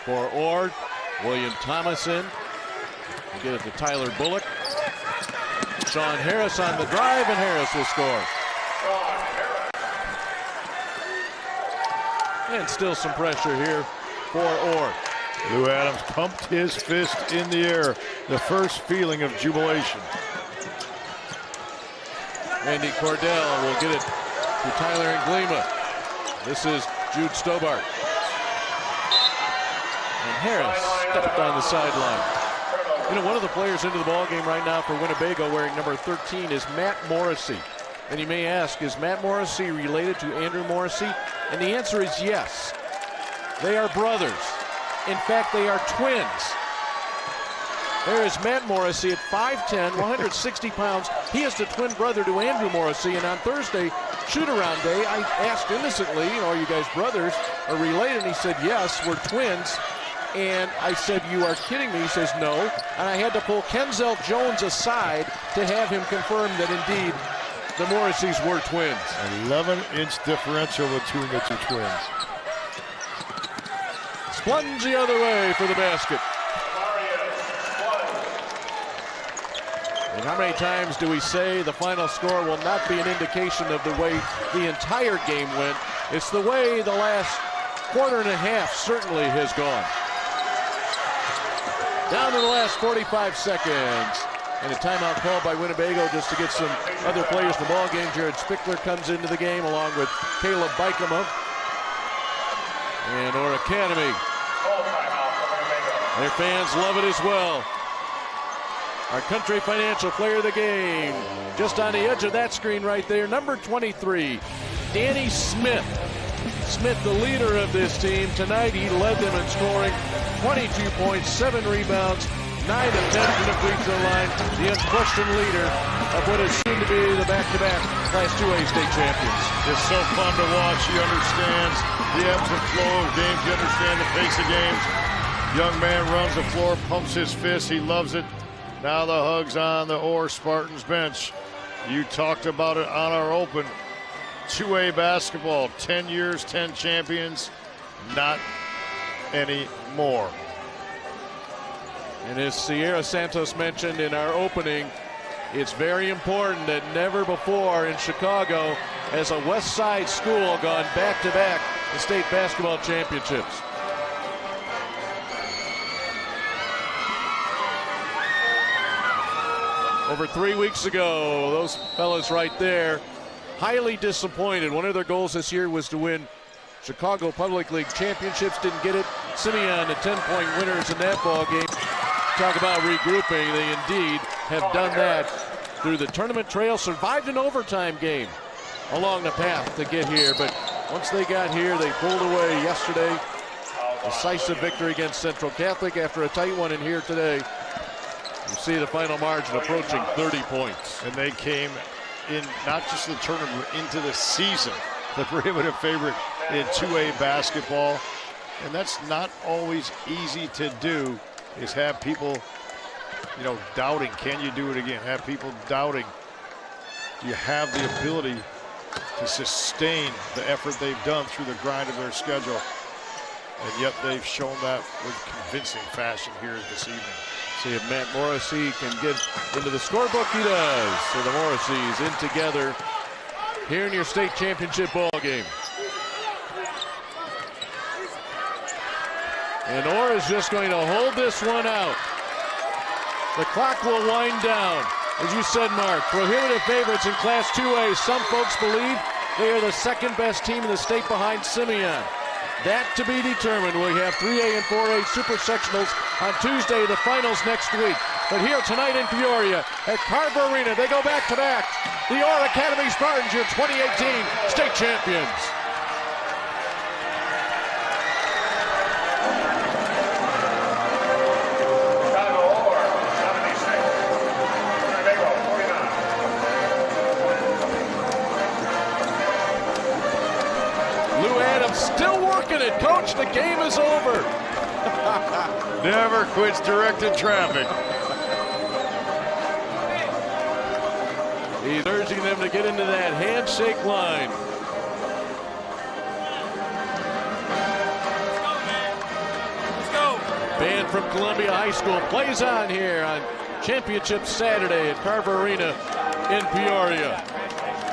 For Orr, William Thomason. We'll get it to Tyler Bullock. Sean Harris on the drive, and Harris will score. And still some pressure here for Orr. Lou Adams pumped his fist in the air. The first feeling of jubilation. Andy Cordell will get it to Tyler Englima. This is Jude Stobart. And Harris stepped on the sideline. You know, one of the players into the ball game right now for Winnebago wearing number 13 is Matt Morrissey. And you may ask, is Matt Morrissey related to Andrew Morrissey? And the answer is yes. They are brothers. In fact, they are twins. There is Matt Morrissey at 5'10", 160 pounds. He is the twin brother to Andrew Morrissey, and on Thursday, shoot-around day, I asked innocently, are you guys brothers or related? And he said, yes, we're twins. And I said, you are kidding me. He says, no. And I had to pull Kenzel Jones aside to have him confirm that indeed the Morrisseys were twins. 11-inch differential between the two twins. Plunge the other way for the basket. And how many times do we say the final score will not be an indication of the way the entire game went? It's the way the last quarter and a half certainly has gone. Down to the last 45 seconds. And a timeout called by Winnebago just to get some other players in the ball game. Jared Spickler comes into the game along with Caleb Bikema and Orr Academy. Their fans love it as well. Our Country Financial Player of the Game, just on the edge of that screen right there, number 23, Danny Smith. Smith, the leader of this team. Tonight he led them in scoring, 22 points, 7 rebounds, 9 of 10 from the free throw line. The unquestioned leader of what is soon to be the back-to-back Class 2A state champions. It's so fun to watch. He understands the ebbs and flow of games. He understands the pace of games. Young man runs the floor, pumps his fist. He loves it. Now the hugs on the Orr Spartans bench. You talked about it on our open. 2A basketball, 10 years, 10 champions, not anymore. And as Sierra Santos mentioned in our opening, it's very important that never before in Chicago has a West Side school gone back-to-back the state basketball championships. Over 3 weeks ago, those fellas right there, highly disappointed. One of their goals this year was to win Chicago Public League championships. Didn't get it. Simeon, the 10-point winners in that ball game. Talk about regrouping. They indeed have done that through the tournament trail. Survived an overtime game along the path to get here. But once they got here, they pulled away yesterday. Decisive victory against Central Catholic after a tight one in here today. You see the final margin approaching 30 points. And they came in not just the tournament, into the season, the prohibitive favorite in 2A basketball. And that's not always easy to do, is have people, doubting, can you do it again? Have people doubting, do you have the ability to sustain the effort they've done through the grind of their schedule? And yet they've shown that with convincing fashion here this evening. See if Matt Morrissey can get into the scorebook. He does. So the Morrisseys in together here in your state championship ball game. And Orr is just going to hold this one out. The clock will wind down. As you said, Mark, prohibitive favorites in Class 2A. Some folks believe they are the second best team in the state behind Simeon. That to be determined. We have 3A and 4A super sectionals on Tuesday, the finals next week. But here tonight in Peoria at Carver Arena, they go back-to-back. The Orr Academy Spartans, your 2018 state champions. Still working it, Coach. The game is over. Never quits directed traffic. He's urging them to get into that handshake line. Let's go. Band from Columbia High School plays on here on Championship Saturday at Carver Arena in Peoria.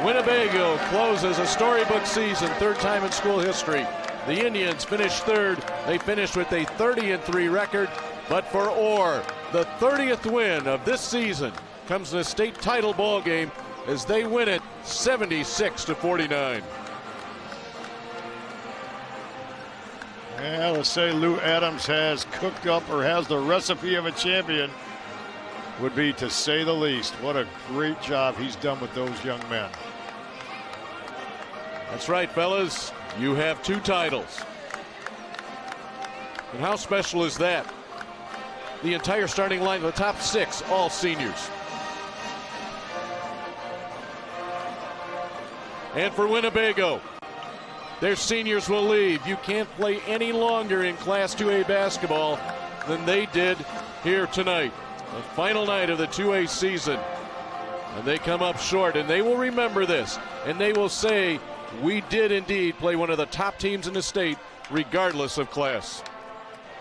Winnebago closes a storybook season, third time in school history. The Indians finished third. They finished with a 30-3 record. But for Orr, the 30th win of this season comes in a state title ball game as they win it 76-49. Yeah, let's say Lou Adams has cooked up or has the recipe of a champion, would be to say the least. What a great job he's done with those young men. That's right, fellas. You have 2 titles. And how special is that? the entire starting line, the top 6, all seniors. And for Winnebago, their seniors will leave. You can't play any longer in Class 2A basketball than they did here tonight. The final night of the 2A season. And they come up short, and they will remember this. And they will say, we did indeed play one of the top teams in the state, regardless of class.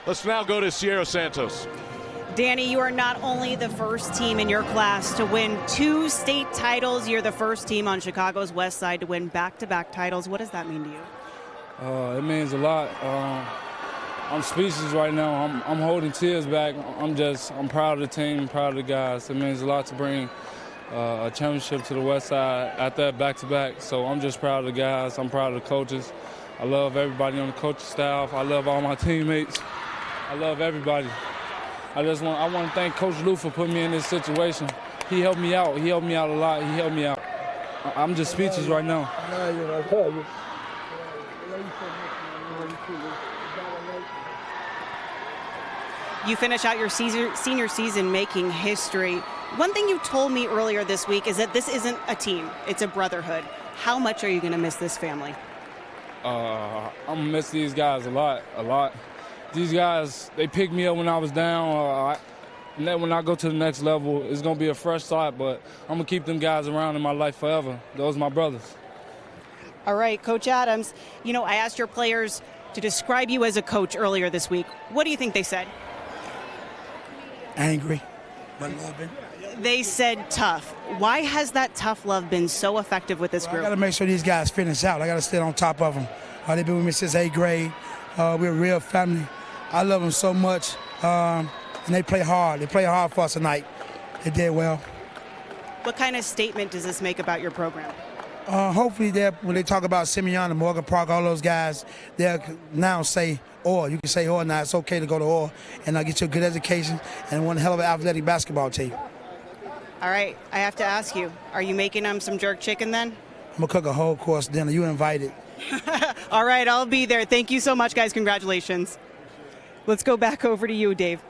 Let's now go to Sierra Santos. Danny, you are not only the first team in your class to win 2 state titles, you're the first team on Chicago's West Side to win back-to-back titles. What does that mean to you? It means a lot. I'm speechless right now. I'm holding tears back. I'm proud of the team, proud of the guys. It means a lot to bring a championship to the West Side at that back-to-back. So I'm just proud of the guys. I'm proud of the coaches. I love everybody on the coaching staff. I love all my teammates. I love everybody. I want to thank Coach Lou for putting me in this situation. He helped me out. He helped me out a lot. He helped me out. I'm just speechless right now. You finish out your senior season making history. One thing you told me earlier this week is that this isn't a team, it's a brotherhood. How much are you going to miss this family? I'm going to miss these guys a lot. These guys, they picked me up when I was down. And then when I go to the next level, it's going to be a fresh start, but I'm going to keep them guys around in my life forever. Those are my brothers. All right, Coach Adams, I asked your players to describe you as a coach earlier this week. What do you think they said? Angry, but loving. They said tough. Why has that tough love been so effective with this group? I got to make sure these guys finish out. I got to stay on top of them. They've been with me since 8th grade. We're a real family. I love them so much, and they play hard. They play hard for us tonight. They did well. What kind of statement does this make about your program? Hopefully, when they talk about Simeon and Morgan Park, all those guys, they'll now say, or you can say, or now it's okay to go to or, and get you a good education and one hell of an athletic basketball team. All right, I have to ask you, are you making them some jerk chicken then? I'm going to cook a whole course dinner. You invited. All right, I'll be there. Thank you so much, guys. Congratulations. Let's go back over to you, Dave.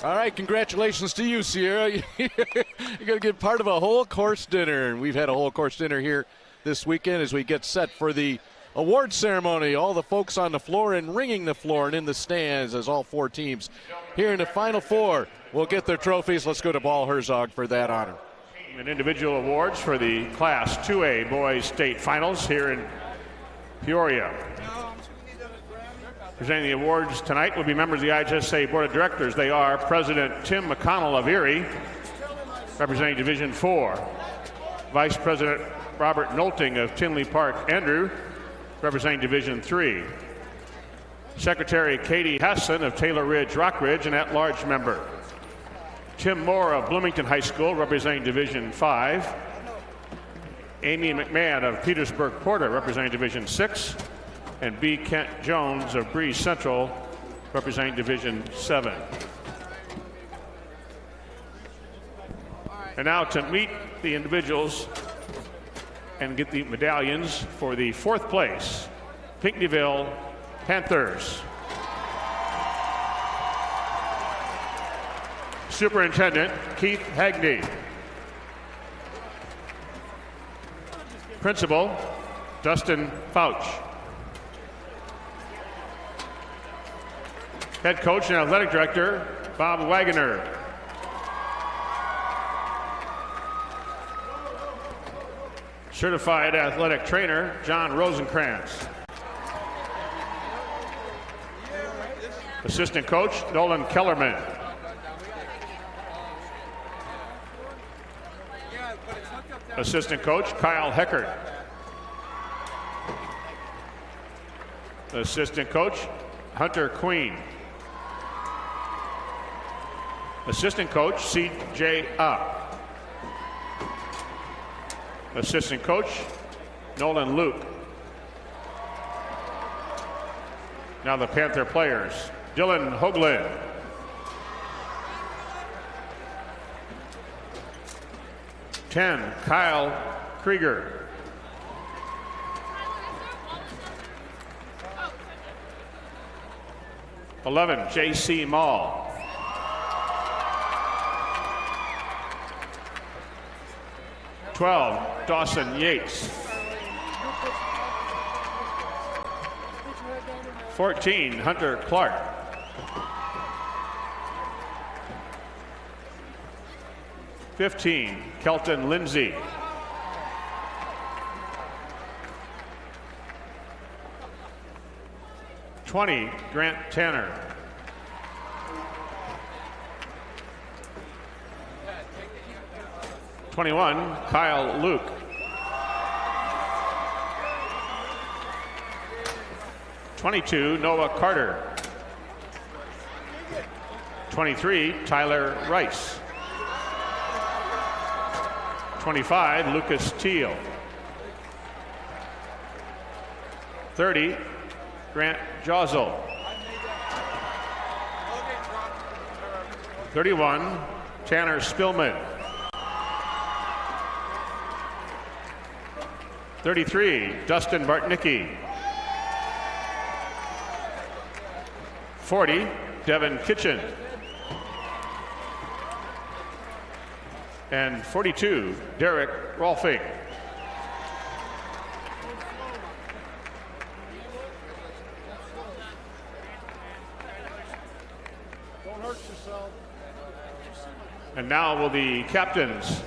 All right, congratulations to you, Sierra. You're going to get part of a whole course dinner. And we've had a whole course dinner here this weekend as we get set for the award ceremony. All the folks on the floor and ringing the floor and in the stands as all 4 teams here in the Final Four will get their trophies. Let's go to Paul Herzog for that honor. And individual awards for the Class 2A Boys State Finals here in Peoria. Presenting the awards tonight will be members of the IHSA Board of Directors. They are President Tim McConnell of Erie, representing Division 4. Vice President Robert Nolting of Tinley Park Andrew, representing Division 3. Secretary Katie Hassan of Taylor Ridge Rockridge, an at-large member. Tim Moore of Bloomington High School, representing Division 5. Amy McMahon of Petersburg Porter, representing Division 6. And B. Kent Jones of Breeze Central, representing Division 7. And now to meet the individuals and get the medallions for the 4th place, Pinckneyville Panthers. Superintendent Keith Hagney. Principal Dustin Fouch. Head coach and athletic director Bob Wagoner. Certified athletic trainer John Rosenkrantz. Assistant coach Nolan Kellerman. Assistant coach Kyle Heckert. Assistant coach Hunter Queen. Assistant coach C.J. Up. Assistant coach Nolan Luke. Now the Panther players. Dylan Hoagland. Kyle Krieger. 11, J.C. Mall. 12, Dawson Yates. 14, Hunter Clark. 15, Kelton Lindsay. 20, Grant Tanner. 21, Kyle Luke. 22, Noah Carter. 23, Tyler Rice. 25, Lucas Teal. 30, Grant Jozel. 31, Tanner Spillman. 33, Dustin Bartnicki. 40, Devin Kitchen. And 42, Derek Rolfing. Don't hurt yourself. And now will the captains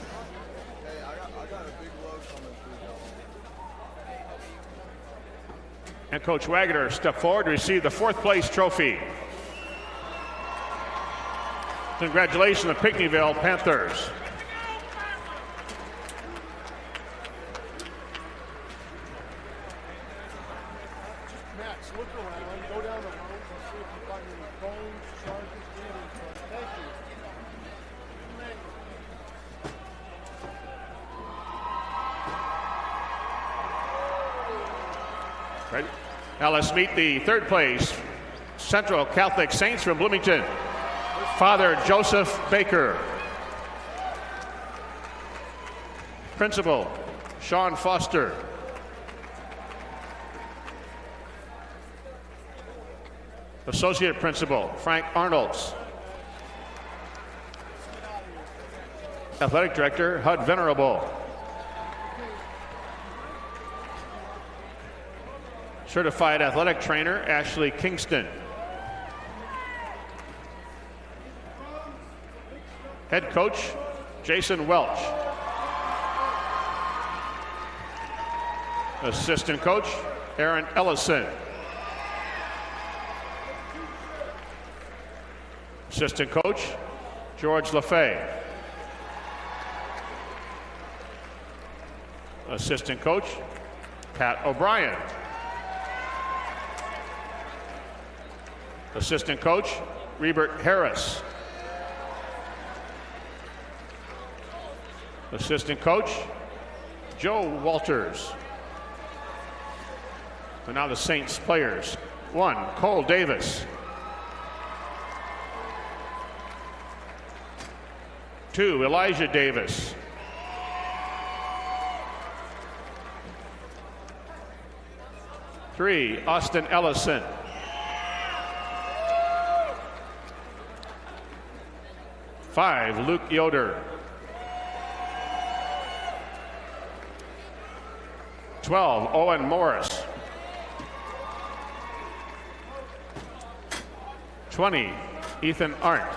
and Coach Wagner step forward to receive the 4th place trophy. Congratulations, the Pinckneyville Panthers. Max, look around, go down the road and see if you find any bones, charges, anything. Thank you. Ready? Now let's meet the 3rd place Central Catholic Saints from Bloomington. Father Joseph Baker. Principal Sean Foster. Associate Principal Frank Arnolds. Athletic Director Hud Venerable. Certified Athletic Trainer Ashley Kingston. Head Coach Jason Welch. Assistant Coach Aaron Ellison. Assistant Coach George LaFay. Assistant Coach Pat O'Brien. Assistant Coach Rebert Harris. Assistant Coach Joe Walters. And now the Saints players. 1, Cole Davis. 2, Elijah Davis. 3, Austin Ellison. 5, Luke Yoder. 12, Owen Morris. 20, Ethan Arndt.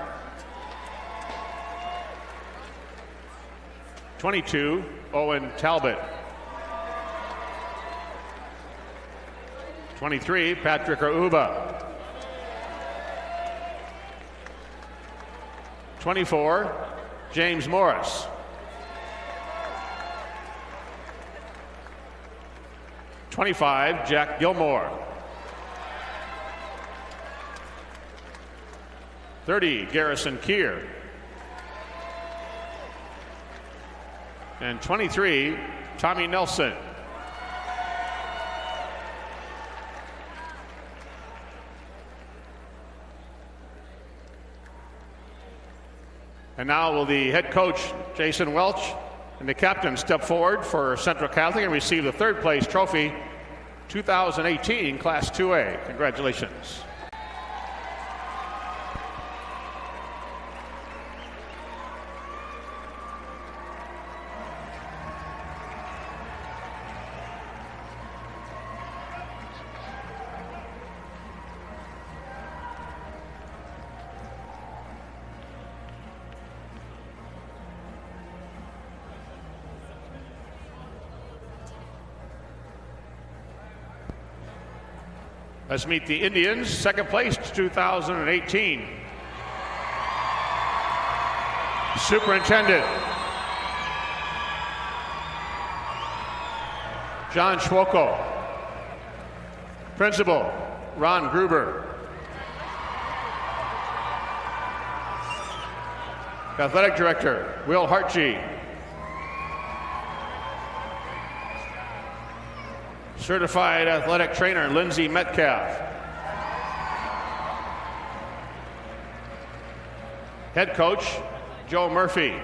22, Owen Talbot. 23, Patrick Auba. 24, James Morris. 25, Jack Gilmore. 30, Garrison Keir. And 23, Tommy Nelson. And now will the head coach, Jason Welch, and the captain step forward for Central Catholic and receive the 3rd place trophy, 2018 Class 2A. Congratulations. Let's meet the Indians, second place 2018. Superintendent John Schwoko. Principal Ron Gruber. Athletic Director Will Hartgee. Certified Athletic Trainer Lindsay Metcalf. Head Coach Joe Murphy.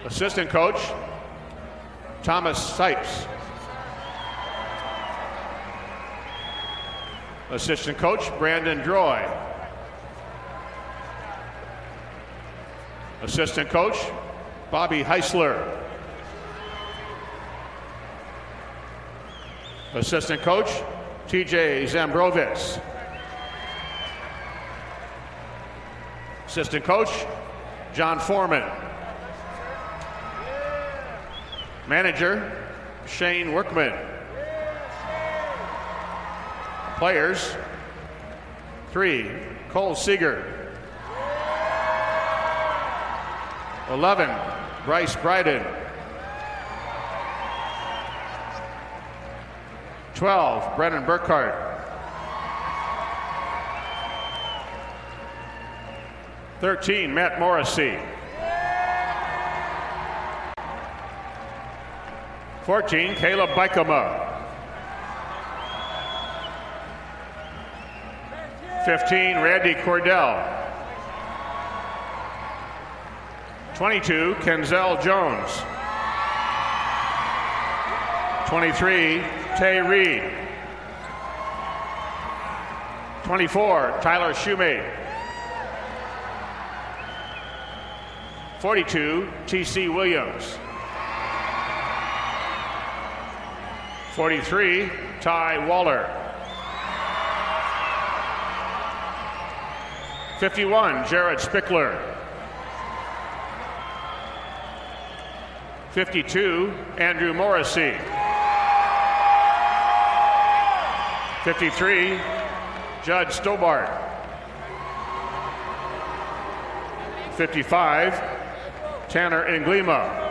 Assistant Coach Thomas Sipes. Assistant Coach Brandon Droy. Assistant Coach Bobby Heisler. Assistant Coach TJ Zambrovitz. Assistant Coach John Foreman. Manager Shane Workman. Players 3 Cole Seeger. 11 Bryce Bryden. 12 Brennan Burkhart. 13 Matt Morrissey. 14 Caleb Bykema. 15 Randy Cordell. 22 Kenzel Jones. 23 Tay Reed. 24 Tyler Shoemate. 42 TC Williams. 43 Ty Waller. 51 Jared Spickler. 52 Andrew Morrissey. 53 Judd Stobart. 55 Tanner Inglima.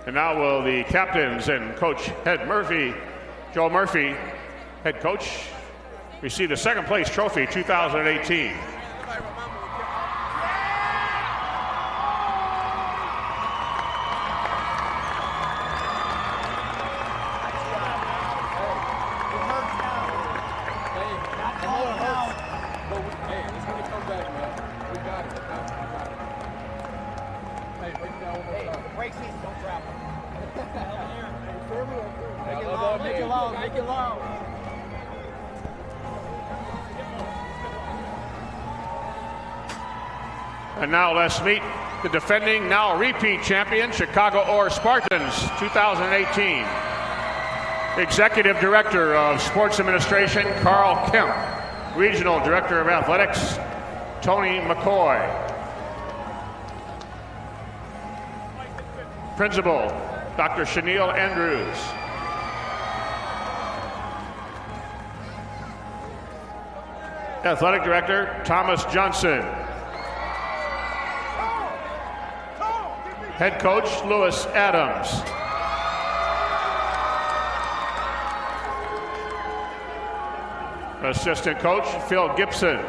And now will the captains and Coach Joe Murphy, head coach, receive the second place trophy 2018. And now let's meet the defending, now repeat champion, Chicago Ore Spartans 2018. Executive Director of Sports Administration, Carl Kemp. Regional Director of Athletics, Tony McCoy. Principal, Dr. Chenille Andrews. Athletic Director, Thomas Johnson. Head Coach, Lewis Adams. Assistant Coach, Phil Gibson.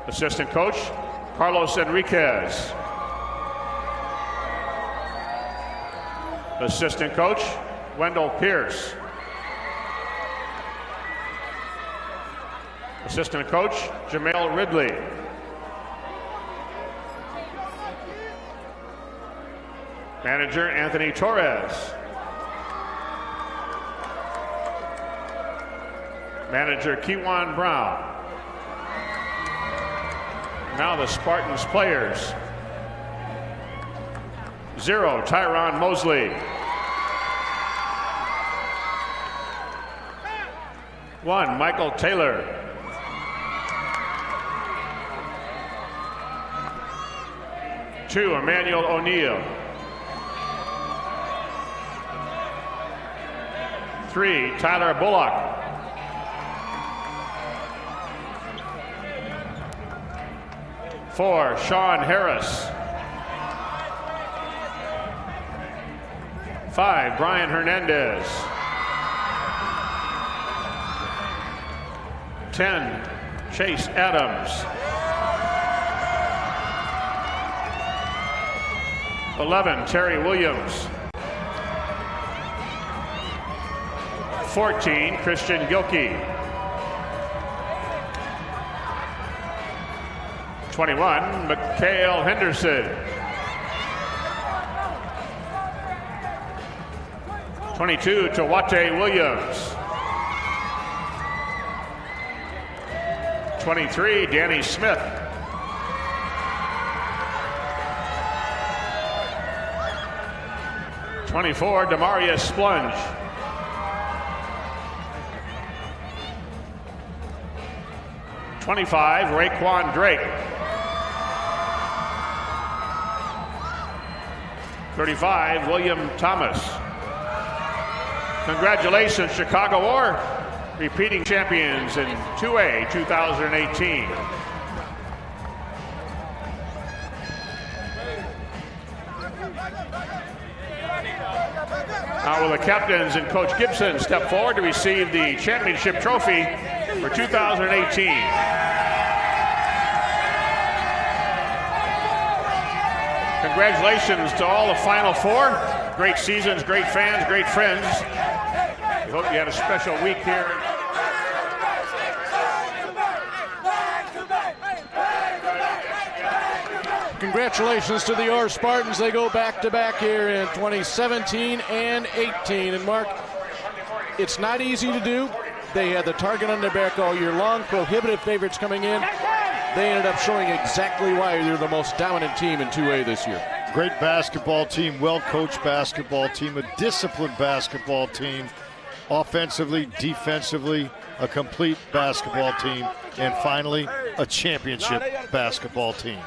Assistant Coach, Carlos Enriquez. Assistant Coach, Wendell Pierce. Assistant Coach, Jamel Ridley. Manager, Anthony Torres. Manager, Kewan Brown. Now the Spartans players. 0, Tyron Mosley. 1, Michael Taylor. 2, Emmanuel O'Neill. 3, Tyler Bullock. 4, Sean Harris. 5, Brian Hernandez. 10, Chase Adams. 11, Terry Williams. 14, Christian Gilkey. 21, Mikhail Henderson. 22, Tawate Williams. 23, Danny Smith. 24, Demarius Splunge. 25, Raekwon Drake. 35, William Thomas. Congratulations, Chicago War, repeating champions in 2A 2018. Now will the captains and Coach Gibson step forward to receive the championship trophy for 2018. Congratulations to all the Final Four. Great seasons, great fans, great friends. We hope you had a special week here. Congratulations to the Orr Spartans. They go back-to-back here in 2017 and 18. And Mark, it's not easy to do. They had the target on their back all year long, prohibitive favorites coming in. They ended up showing exactly why they're the most dominant team in 2A this year. Great basketball team, well-coached basketball team, a disciplined basketball team, offensively, defensively, a complete basketball team, and finally, a championship basketball team.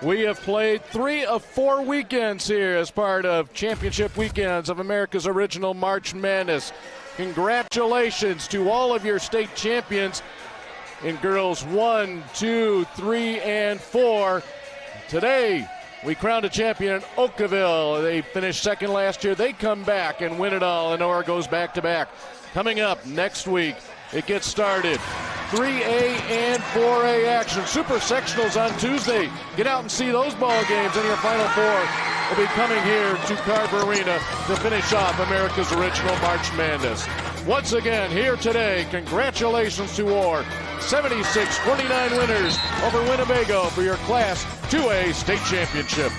We have played 3 of 4 weekends here as part of championship weekends of America's original March Madness. Congratulations to all of your state champions in girls 1, 2, 3, and 4. Today, we crowned a champion in Oakville. They finished second last year. They come back and win it all, and Orr goes back-to-back. Coming up next week, it gets started. 3A and 4A action. Super sectionals on Tuesday. Get out and see those ball games, and your Final Four will be coming here to Carver Arena to finish off America's original March Madness. Once again, here today, congratulations to Orr. 76-29 winners over Winnebago for your Class 2A state championship.